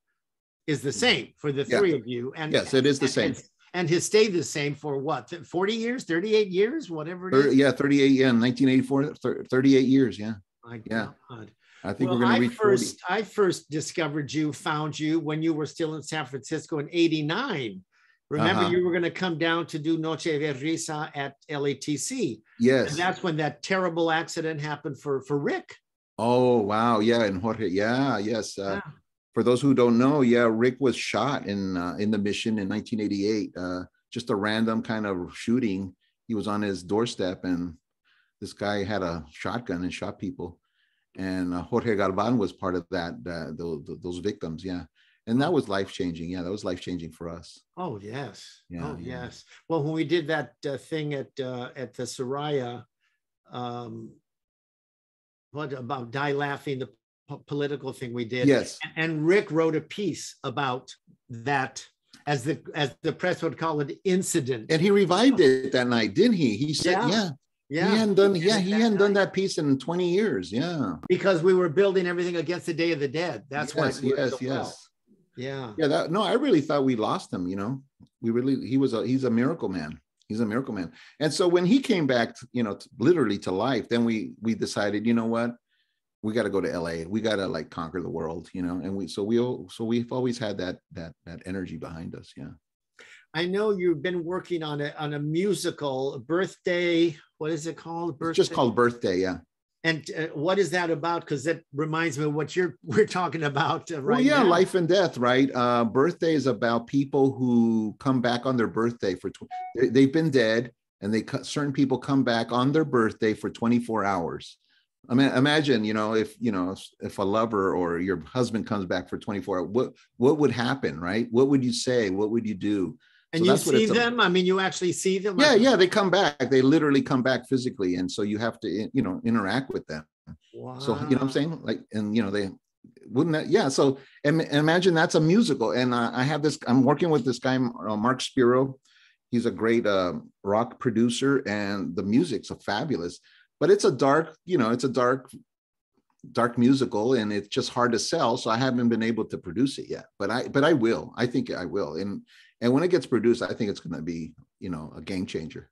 is the same for the three of you. And yes, it is the same. And has stayed the same for what, 40 years, 38 years, whatever it is? Yeah, 38, yeah, 1984, 38 years, yeah. My yeah. God. I think we're going to reach 40. I first discovered you, found you when you were still in San Francisco in 89. Remember, you were going to come down to do Noche de Risa at LATC. Yes. And that's when that terrible accident happened for Rick. Oh, wow. Yeah. And Jorge. Yeah. Yes. For those who don't know, Rick was shot in the Mission in 1988. Just a random kind of shooting. He was on his doorstep and this guy had a shotgun and shot people. And Jorge Galvan was part of that, those victims. Yeah. And that was life-changing. Yeah, that was life-changing for us. Oh, yes. Yeah, yes. Well, when we did that thing at the Soraya, what about Die Laughing, the political thing we did. Yes. And Rick wrote a piece about that, as the press would call it, incident. And he revived it that night, didn't he? He said, Yeah. He hadn't done that piece in 20 years. Yeah. Because we were building everything against the Day of the Dead. That's why. Yes. Yeah. Yeah. I really thought we lost him, you know. He's a miracle man. He's a miracle man. And so when he came back, literally to life, then we decided, you know what? We got to go to LA. We got to like conquer the world, and we've always had that energy behind us. Yeah. I know you've been working on a musical, Birthday. What is it called? Birthday? It's just called Birthday. Yeah. And what is that about? Because that reminds me of what we're talking about right now. Life and death, right? Birthday is about people who come back on their birthday they've been dead, and certain people come back on their birthday for 24 hours. I mean, imagine, if a lover or your husband comes back for 24 hours, what would happen, right? What would you say? What would you do? And you see them? I mean, you actually see them? Yeah, they come back. They literally come back physically. And so you have to, interact with them. Wow. So, you know what I'm saying? Like, and, they wouldn't that, yeah. So imagine that's a musical. And I'm working with this guy, Mark Spiro. He's a great rock producer, and the music's fabulous. But it's a dark musical, and it's just hard to sell. So I haven't been able to produce it yet, but I will. I think I will. And when it gets produced, I think it's going to be, a game changer.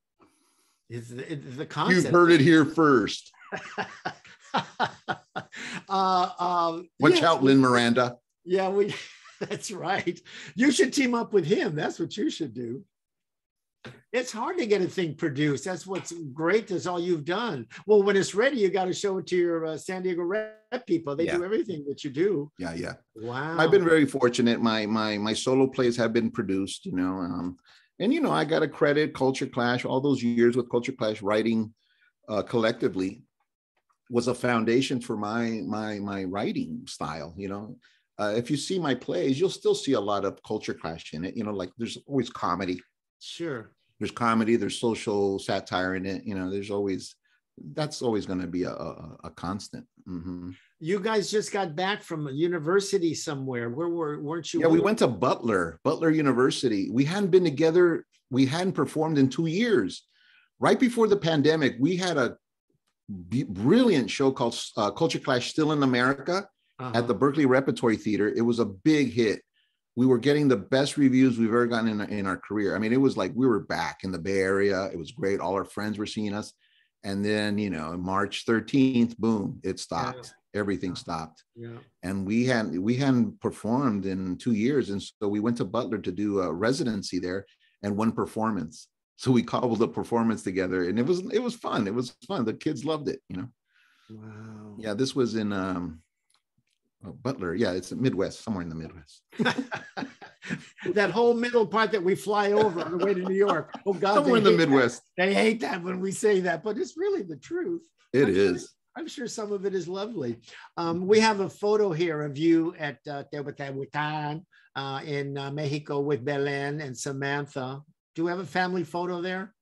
It's the concept. You've heard it here first. Watch out, Lin Miranda. Yeah, that's right. You should team up with him. That's what you should do. It's hard to get a thing produced. That's what's great. That's all you've done. Well, when it's ready, you got to show it to your San Diego rep people. They do everything that you do. Yeah. Wow. I've been very fortunate. My solo plays have been produced, and I got to credit Culture Clash. All those years with Culture Clash writing collectively was a foundation for my writing style. If you see my plays, you'll still see a lot of Culture Clash in it. Like there's always comedy. Sure. There's comedy, there's social satire in it. That's always going to be a constant. Mm-hmm. You guys just got back from a university somewhere. Weren't you? Yeah, we went to Butler University. We hadn't been together. We hadn't performed in 2 years. Right before the pandemic, we had a brilliant show called Culture Clash Still in America at the Berkeley Repertory Theater. It was a big hit. We were getting the best reviews we've ever gotten in our career. I mean, it was like we were back in the Bay Area. It was great. All our friends were seeing us. And then, March 13th, boom, it stopped. Yeah. Everything stopped. Yeah. And we hadn't performed in 2 years. And so we went to Butler to do a residency there and one performance. So we cobbled a performance together, and it was fun. It was fun. The kids loved it, Wow. Yeah, this was in Butler. Yeah, it's the Midwest, somewhere in the Midwest. That whole middle part that we fly over on the way to New York. Oh God, somewhere in the Midwest. They hate that when we say that, but it's really the truth. It is. I'm sure some of it is lovely. We have a photo here of you at Tehuacán in Mexico with Belen and Samantha. Do we have a family photo there?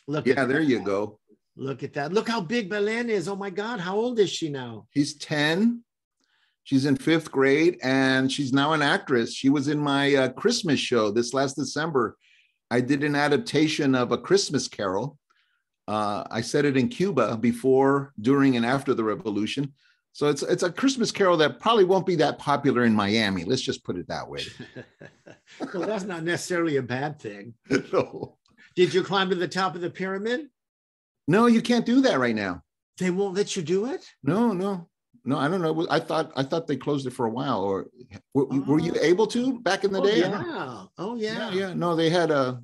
Look. Yeah, there you go. Look at that. Look how big Belen is. Oh my God, how old is she now? She's 10. She's in 5th grade, and she's now an actress. She was in my Christmas show this last December. I did an adaptation of A Christmas Carol. I said it in Cuba before, during, and after the revolution. So it's a Christmas Carol that probably won't be that popular in Miami. Let's just put it that way. Well, that's not necessarily a bad thing. No. Did you climb to the top of the pyramid? No, you can't do that right now. They won't let you do it? No. I don't know. I thought they closed it for a while. Or were you able to back in the day? Yeah. Oh yeah. Yeah. No, they had a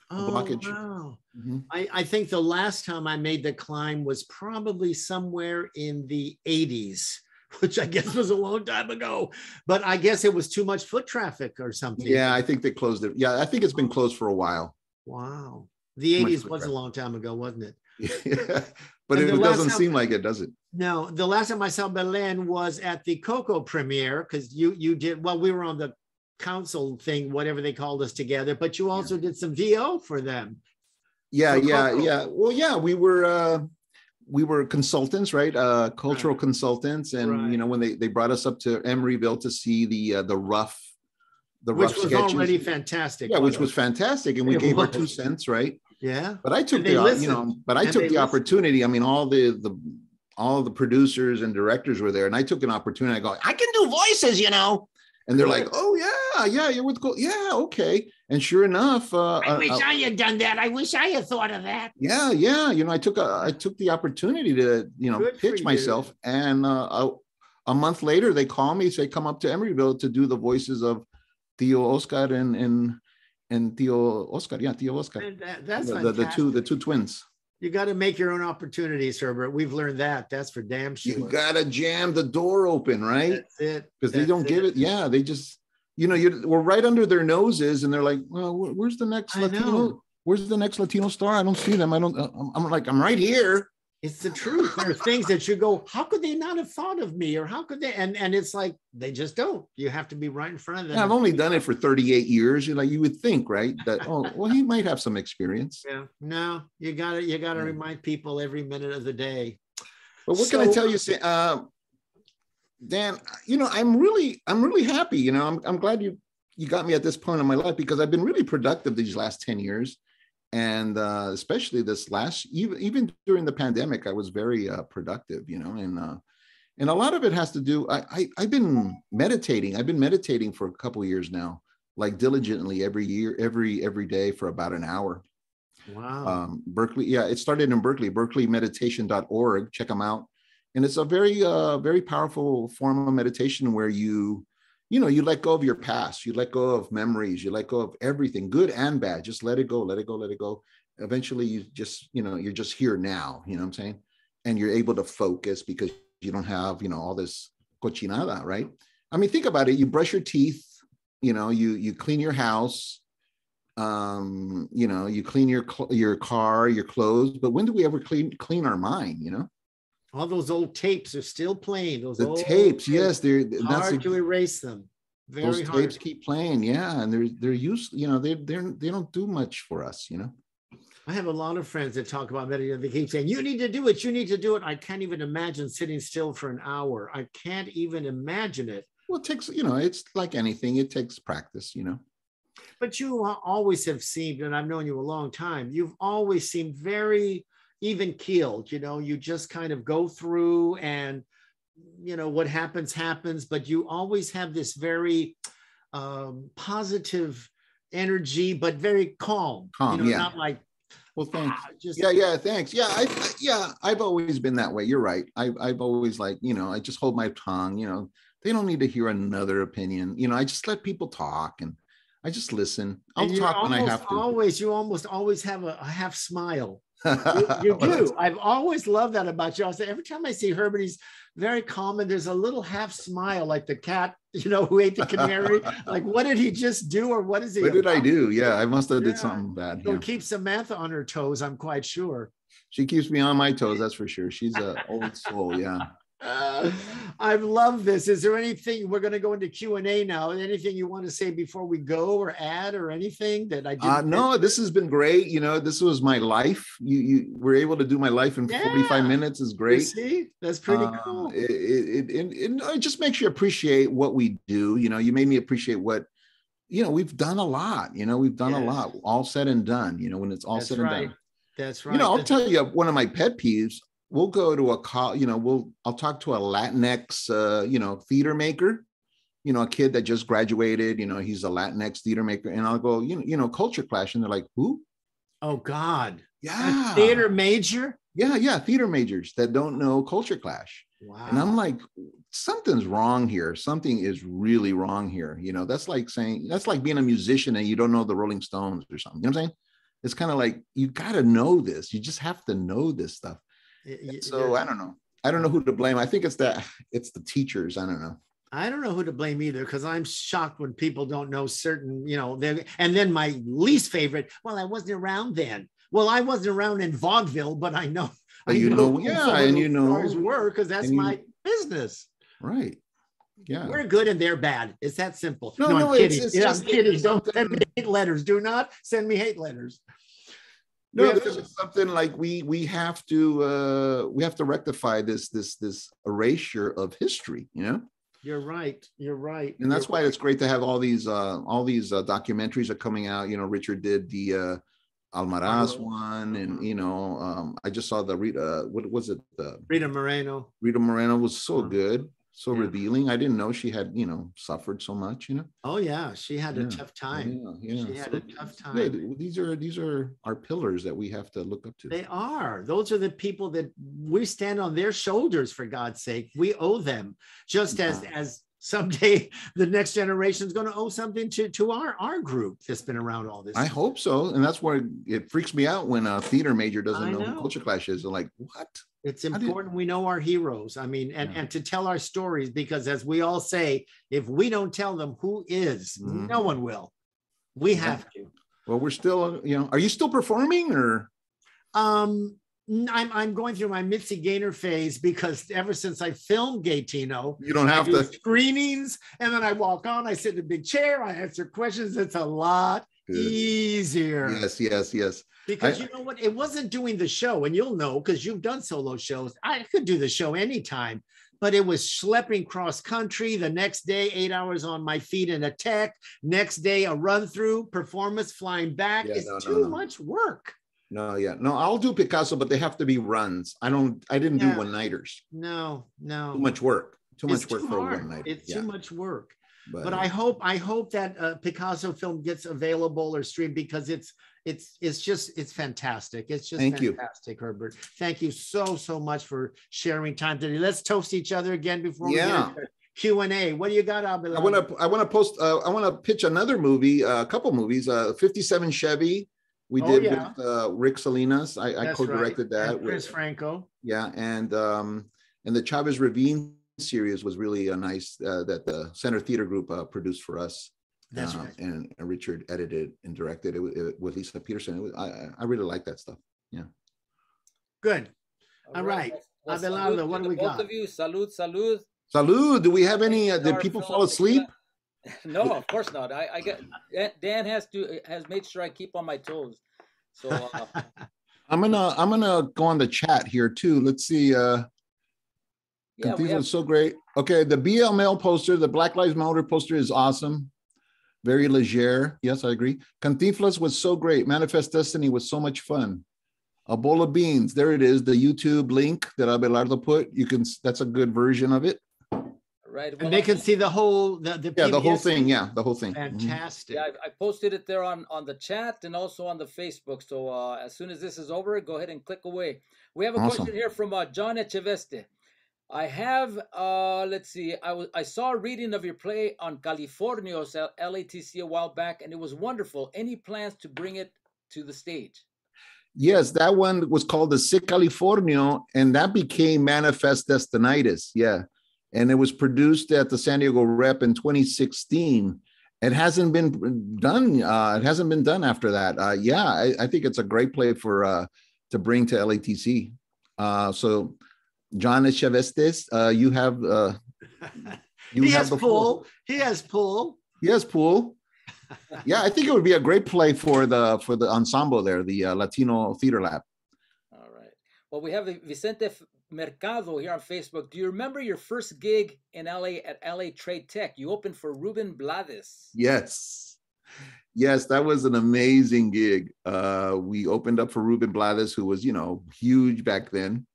blockage. Wow. Mm-hmm. I think the last time I made the climb was probably somewhere in the 80s, which I guess was a long time ago. But I guess it was too much foot traffic or something. Yeah, I think they closed it. Yeah, I think it's been closed for a while. Wow. The 80s was a long time ago, wasn't it? Yeah, but it doesn't seem like it, does it? No, the last time I saw Belen was at the Coco premiere, because you did, well, we were on the council thing, whatever they called us together, but you also did some VO for them. Yeah. Well, yeah, we were, we were consultants, right? Cultural consultants. And, you know, when they brought us up to Emeryville to see the rough which was sketches. already fantastic. Yeah, which was fantastic. And we gave our 2 cents, right? Yeah. But I took the opportunity. I mean, all the producers and directors were there, and I took an opportunity. I go, I can do voices, you know. And they're like, oh yeah, you're with yeah, okay. And sure enough, I wish I had done that. I wish I had thought of that. Yeah. You know, I took the opportunity to, you know, pitch myself. And a month later, they call me, say, come up to Emeryville to do the voices of Tio Oscar and Tio Oscar. Yeah, Tio Oscar. And that's the two twins. You got to make your own opportunities, Herbert. We've learned that. That's for damn sure. You got to jam the door open, right? That's it. Because they don't give it. Yeah, they just, you know, we're right under their noses, and they're like, well, where's the next Latino? Where's the next Latino star? I don't see them. I'm like, I'm right here. It's the truth. There are things that you go, how could they not have thought of me? Or how could they? And it's like, they just don't. You have to be right in front of them. Yeah, I've only done it for 38 years. You would think, right? That, oh, well, he might have some experience. Yeah. No, you gotta remind people every minute of the day. But what can I tell you, Dan, you know, I'm really happy. You know, I'm glad you got me at this point in my life, because I've been really productive these last 10 years. And especially this even during the pandemic, I was very productive, you know, and a lot of it has to do, I've been meditating. I've been meditating for a couple of years now, like diligently every day for about an hour. Wow. Berkeley. Yeah. It started in Berkeley, berkeleymeditation.org. Check them out. And it's a very powerful form of meditation where you let go of your past, you let go of memories, you let go of everything, good and bad. Just let it go, let it go, let it go. Eventually you're just here now, you know what I'm saying? And you're able to focus because you don't have, you know, all this cochinada, right? I mean, think about it. You brush your teeth, you know, you clean your house, you know, you clean your car, your clothes. But when do we ever clean our mind, you know? All those old tapes are still playing. Those old tapes, yes, they're hard to erase them. Those tapes keep playing, yeah, and they're used. You know, they don't do much for us. You know, I have a lot of friends that talk about meditating. They keep saying, "You need to do it. You need to do it." I can't even imagine sitting still for an hour. I can't even imagine it. Well, it takes, you know, it's like anything. It takes practice, you know. But you always have seemed, and I've known you a long time. You've always seemed very even keeled, you know, you just kind of go through and, you know, what happens, but you always have this very positive energy, but very calm, you know, yeah. Not like, well, thanks. Thanks. Yeah, I've always been that way. You're right. I've always, like, you know, I just hold my tongue, you know, they don't need to hear another opinion. You know, I just let people talk and I just listen. I'll talk when I have to. You almost always have a half smile. You do. I've always loved that about you. I say every time I see Herbert, he's very calm and there's a little half smile, like the cat, you know, who ate the canary. Like, what did he just do, or what is he? What did I do? Yeah, I must have did something bad. He'll keep Samantha on her toes, I'm quite sure. She keeps me on my toes, that's for sure. She's an old soul, yeah. I love this. Is there anything, we're going to go into Q&A now, anything you want to say before we go, or add, or anything that I didn't no, this has been great. You know, this was my life. You were able to do my life in 45 minutes is great. You see, that's pretty cool. It just makes you appreciate what we do. You know, you made me appreciate what, you know, we've done a lot. You know, we've done a lot, all said and done, you know, when it's all said and done. That's right. You know, I'll tell you one of my pet peeves. We'll go to I'll talk to a Latinx, you know, theater maker, you know, a kid that just graduated, you know, he's a Latinx theater maker. And I'll go, you know, culture clash. And they're like, who? Oh, God. Yeah. A theater major? Yeah. Theater majors that don't know culture clash. Wow. And I'm like, something's wrong here. Something is really wrong here. You know, that's like being a musician and you don't know the Rolling Stones or something. You know what I'm saying? It's kind of like, you got to know this. You just have to know this stuff. So I don't know. I don't know who to blame. I think it's the teachers. I don't know. I don't know who to blame either, because I'm shocked when people don't know certain, you know, and then my least favorite, well, I wasn't around then. Well, I wasn't around in vaudeville, but I know. And you know were, because that's my business. Right. Yeah. We're good and they're bad. It's that simple. No, I'm kidding. I'm kidding. Don't send me hate letters. Do not send me hate letters. No, this is something like we have to rectify this erasure of history, you know. You're right. You're right. And that's why it's great to have all these documentaries are coming out. You know, Richard did the Almaraz one, and you know, I just saw the Rita. What was it? Rita Moreno. Rita Moreno was so good, so revealing. I didn't know she had, you know, suffered so much. You know. Oh yeah, she had a tough time. Yeah. She had a tough time. Good. These are our pillars that we have to look up to. They are. Those are the people that we stand on their shoulders. For God's sake, we owe them. Just as someday the next generation is going to owe something to our group that's been around all this I time. hope so. And that's why it freaks me out when a theater major doesn't know who Culture Clash is. They're like, what? It's important we know our heroes. I mean, and to tell our stories, because as we all say, if we don't tell them who is, no one will. We have to. Well, we're still, you know, are you still performing or? I'm going through my Mitzi Gaynor phase, because ever since I filmed Gaytino, you don't have to screenings, and then I walk on, I sit in a big chair, I answer questions. It's a lot easier. Yes. Because you know what? It wasn't doing the show, and you'll know because you've done solo shows. I could do the show anytime, but it was schlepping cross country. The next day, 8 hours on my feet in a tech. Next day, a run through performance, flying back. It's too much work. No, I'll do Picasso, but they have to be runs. I didn't do one-nighters. No. Too much work. Too much work for a one-nighter. It's too much work. But I hope that Picasso film gets available or streamed, because it's fantastic. It's just fantastic, Herbert. Thank you so much for sharing time today. Let's toast each other again before we get into Q&A. What do you got, Abelardo? I want to pitch another movie, a couple movies. 57 Chevy. We did with Rick Salinas. I co-directed that and Chris Franco. Yeah, and the Chavez Ravine series was really nice that the Center Theater Group produced for us. That's right. And Richard edited and directed it with Lisa Peterson. I really like that stuff. Yeah. Good. All right. Abelardo, what do we got? Both of you, salud. Salud. Do we have any? Did people fall asleep? No, of course not. I get Dan has made sure I keep on my toes. So I'm gonna go on the chat here too. Let's see. These so great. Okay, the BLML poster, the Black Lives Matter poster is awesome. Very leger. Yes, I agree. Cantinflas was so great. Manifest Destiny was so much fun. A bowl of beans. There it is. The YouTube link that Abelardo put. That's a good version of it. Right. And they can see the whole the whole thing. Yeah, the whole thing. Fantastic. Yeah, I posted it there on the chat and also on the Facebook. So as soon as this is over, go ahead and click away. We have a question here from John Echeveste. I have, let's see, I saw a reading of your play on Californios at LATC a while back, and it was wonderful. Any plans to bring it to the stage? Yes, that one was called the Sick Californio, and that became Manifest Destinitis. Yeah. And it was produced at the San Diego Rep in 2016. It hasn't been done. It hasn't been done after that. I think it's a great play for to bring to LATC. So John Echevestes, you have he has pool. He has pool. Yeah, I think it would be a great play for the ensemble there, the Latino Theater Lab. All right. Well, we have Vicente Mercado here on Facebook. Do you remember your first gig in LA at LA Trade Tech? You opened for Ruben Blades. Yes, that was an amazing gig. We opened up for Ruben Blades, who was, huge back then.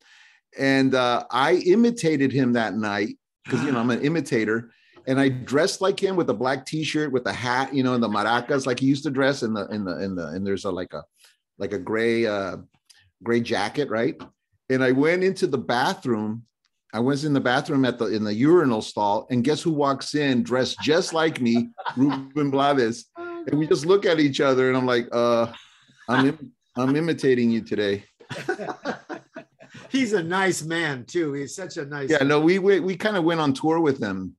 And I imitated him that night because, I'm an imitator. And I dressed like him with a black T-shirt, with a hat, and the maracas like he used to dress and there's like a gray jacket, right? And I went into the bathroom. I was in the bathroom in the urinal stall, and guess who walks in dressed just like me, Ruben Blades. And we just look at each other, and I'm like, I'm imitating you today. He's a nice man too. He's such a nice. Yeah, man. No, we kind of went on tour with him.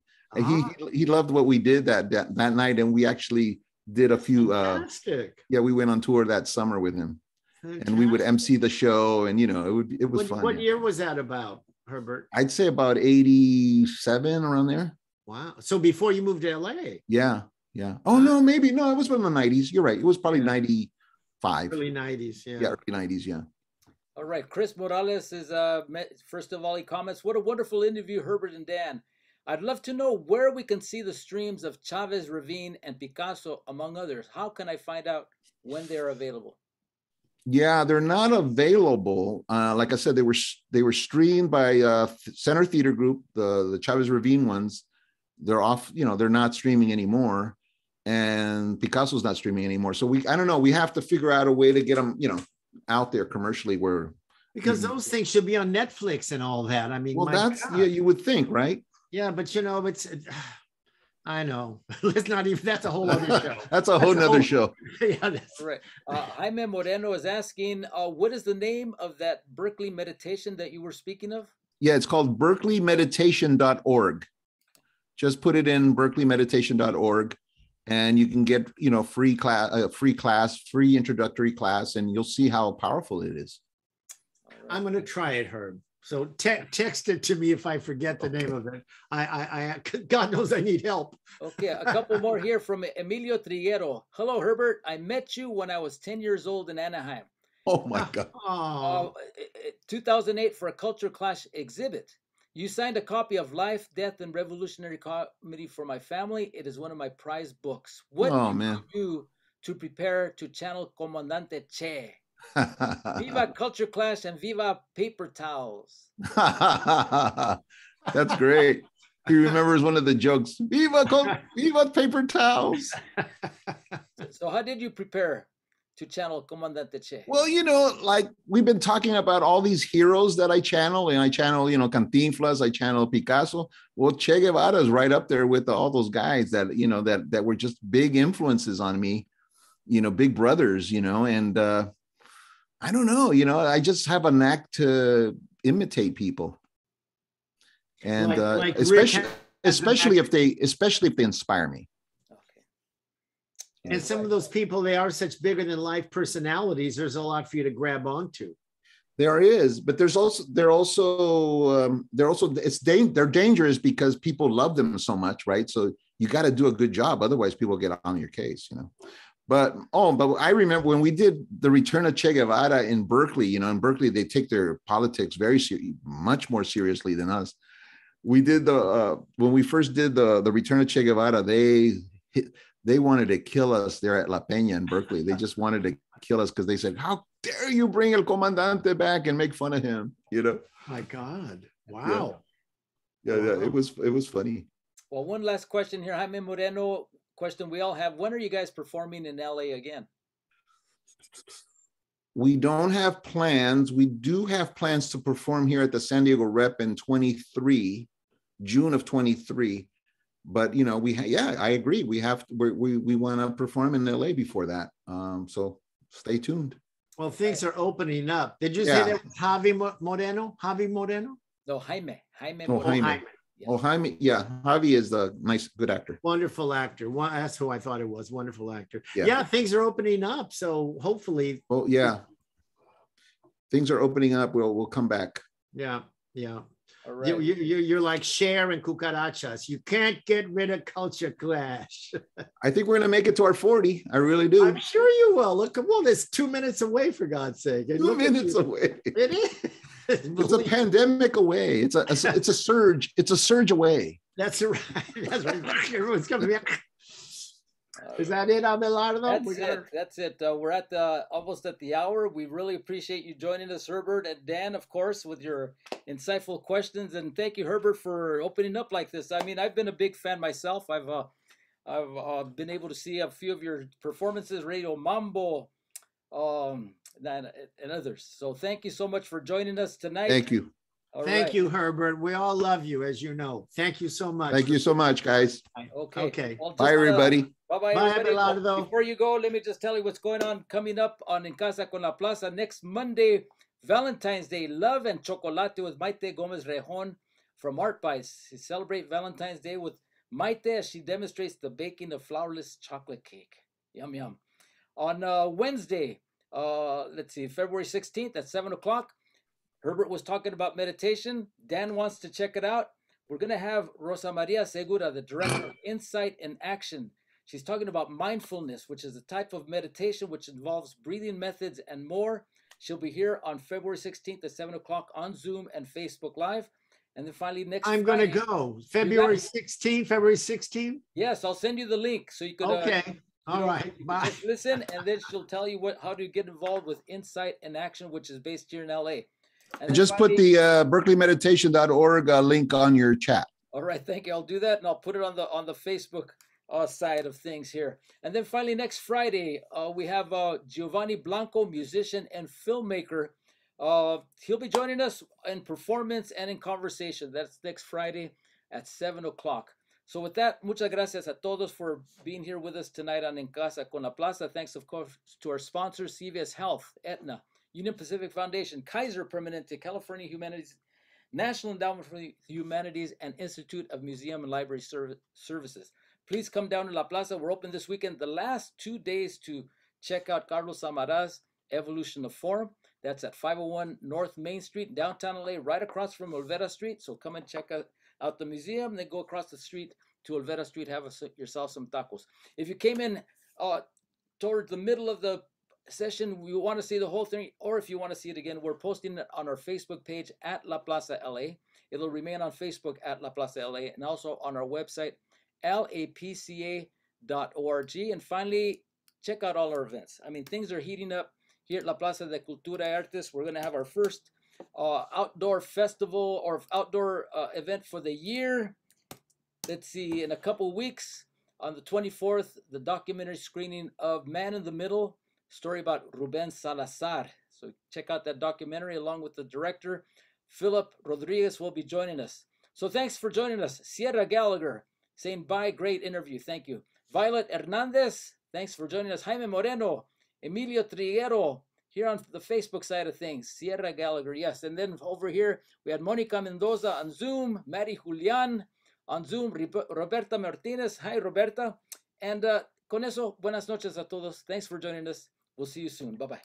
He loved what we did that night, and we actually did a few. Fantastic. We went on tour that summer with him. Fantastic. And we would MC the show, and it was fun. What year was that about, Herbert? I'd say about 87, around there. Wow. So before you moved to LA? Yeah. Oh no, maybe no. It was from the 90s. You're right. It was probably Early 90s, yeah. Yeah, early 90s, yeah. All right, Chris Morales is first of all, he comments, "What a wonderful interview, Herbert and Dan. I'd love to know where we can see the streams of Chavez Ravine and Picasso, among others. How can I find out when they're available?" Yeah, they're not available. Like I said, they were streamed by Center Theater Group, the Chavez Ravine ones. They're off, they're not streaming anymore, and Picasso's not streaming anymore. So I don't know. We have to figure out a way to get them, out there commercially because those things should be on Netflix and all that. I mean, well, yeah, you would think, right? Yeah, but it's I know. Let's not even, that's a whole other show. That's a whole nother show. Yeah, that's right. Jaime Moreno is asking, what is the name of that Berkeley meditation that you were speaking of? Yeah, it's called berkeleymeditation.org. Just put it in berkeleymeditation.org. And you can get, free introductory class, and you'll see how powerful it is. Right. I'm going to try it, Herb. So text it to me if I forget the name of it. I God knows I need help. Okay, a couple more here from Emilio Triguero. "Hello, Herbert. I met you when I was 10 years old in Anaheim. Oh my God. 2008 for a culture clash exhibit. You signed a copy of Life, Death, and Revolutionary Comedy for my family. It is one of my prized books. What do you do to prepare to channel Comandante Che? Viva Culture Clash and Viva Paper Towels." That's great. He remembers one of the jokes. Viva Paper Towels. So how did you prepare to channel Comandante Che? Well, like we've been talking about all these heroes that I channel, and I channel, Cantinflas, I channel Picasso. Well, Che Guevara is right up there with all those guys that, that were just big influences on me, big brothers, and I don't know, I just have a knack to imitate people. And like especially if they inspire me. And some of those people, they are such bigger than life personalities. There's a lot for you to grab onto. There is, but they're dangerous because people love them so much, right? So you got to do a good job, otherwise people get on your case, But I remember when we did the Return of Che Guevara in Berkeley. In Berkeley they take their politics much more seriously than us. We did when we first did the Return of Che Guevara, they wanted to kill us there at La Peña in Berkeley. They just wanted to kill us because they said, "How dare you bring El Comandante back and make fun of him?" My God. Wow. Yeah. It was funny. Well, one last question here, Jaime Moreno. Question we all have: when are you guys performing in LA again? We don't have plans. We do have plans to perform here at the San Diego Rep in June of 23. But I agree. We want to perform in LA before that. So stay tuned. Well, things are opening up. Did you say that was Javi Moreno? No, Jaime. Jaime. Oh, Jaime. Yeah. Oh, Jaime. Yeah, Javi is a good actor. Wonderful actor. That's who I thought it was. Wonderful actor. Yeah, things are opening up. So hopefully. Oh yeah. Things are opening up. We'll come back. Yeah. All right. You're like Cher and Cucarachas. You can't get rid of culture clash. I think we're going to make it to our 40. I really do. I'm sure you will. Look, well, it's 2 minutes away, for God's sake. 2 minutes away. It is. It's a pandemic away. It's a surge. It's a surge away. That's right. That's right. Everyone's coming back. Is that it, Abelardo? That's it. We're almost at the hour. We really appreciate you joining us, Herbert, and Dan, of course, with your insightful questions. And thank you, Herbert, for opening up like this. I mean, I've been a big fan myself. I've been able to see a few of your performances, Radio Mambo, and others. So thank you so much for joining us tonight. Thank you. Thank you, Herbert. We all love you, as you know. Thank you so much. Thank you so much, guys. Okay. Well, bye, everybody. Bye, everybody. Before you go, let me just tell you what's going on coming up on En Casa con la Plaza next Monday, Valentine's Day. Love and Chocolate with Maite Gomez Rejon from Art Bites. Celebrate Valentine's Day with Maite as she demonstrates the baking of flourless chocolate cake. Yum, yum. On Wednesday, February 16th at 7 o'clock, Herbert was talking about meditation. Dan wants to check it out. We're going to have Rosa Maria Segura, the director of Insight and Action. She's talking about mindfulness, which is a type of meditation which involves breathing methods and more. She'll be here on February 16th at 7 o'clock on Zoom and Facebook Live. And then finally, next I'm going to Friday, go. February 16th, February 16th? Yes, I'll send you the link so you can Okay. All right. Bye. just listen, and then she'll tell you how to get involved with Insight and Action, which is based here in LA. And just put the berkeleymeditation.org link on your chat. All right, thank you. I'll do that, and I'll put it on the Facebook side of things here. And then finally, next Friday, we have Giovanni Blanco, musician and filmmaker. He'll be joining us in performance and in conversation. That's next Friday at 7 o'clock. So with that, muchas gracias a todos for being here with us tonight on En Casa con la Plaza. Thanks, of course, to our sponsors, CVS Health, Aetna, Union Pacific Foundation, Kaiser Permanente, California Humanities, National Endowment for the Humanities, and Institute of Museum and Library Services. Please come down to La Plaza. We're open this weekend, the last 2 days, to check out Carlos Samaraz' Evolution of Form. That's at 501 North Main Street, downtown LA, right across from Olvera Street. So come and check out the museum, then go across the street to Olvera Street, have yourself some tacos. If you came in towards the middle of the session, we want to see the whole thing, or if you want to see it again, we're posting it on our Facebook page at La Plaza LA. It'll remain on Facebook at La Plaza LA, and also on our website, lapca.org. And finally, check out all our events. I mean, things are heating up here at La Plaza de Cultura y Artes. We're going to have our first outdoor festival or outdoor event for the year. Let's see, in a couple weeks, on the 24th, the documentary screening of Man in the Middle, story about Ruben Salazar. So check out that documentary along with the director. Philip Rodriguez will be joining us. So thanks for joining us. Sierra Gallagher saying bye, great interview, thank you. Violet Hernandez, thanks for joining us. Jaime Moreno, Emilio Triguero, here on the Facebook side of things. Sierra Gallagher, yes. And then over here, we had Monica Mendoza on Zoom, Mary Julian on Zoom, Roberta Martinez. Hi, Roberta. And con eso, buenas noches a todos. Thanks for joining us. We'll see you soon. Bye-bye.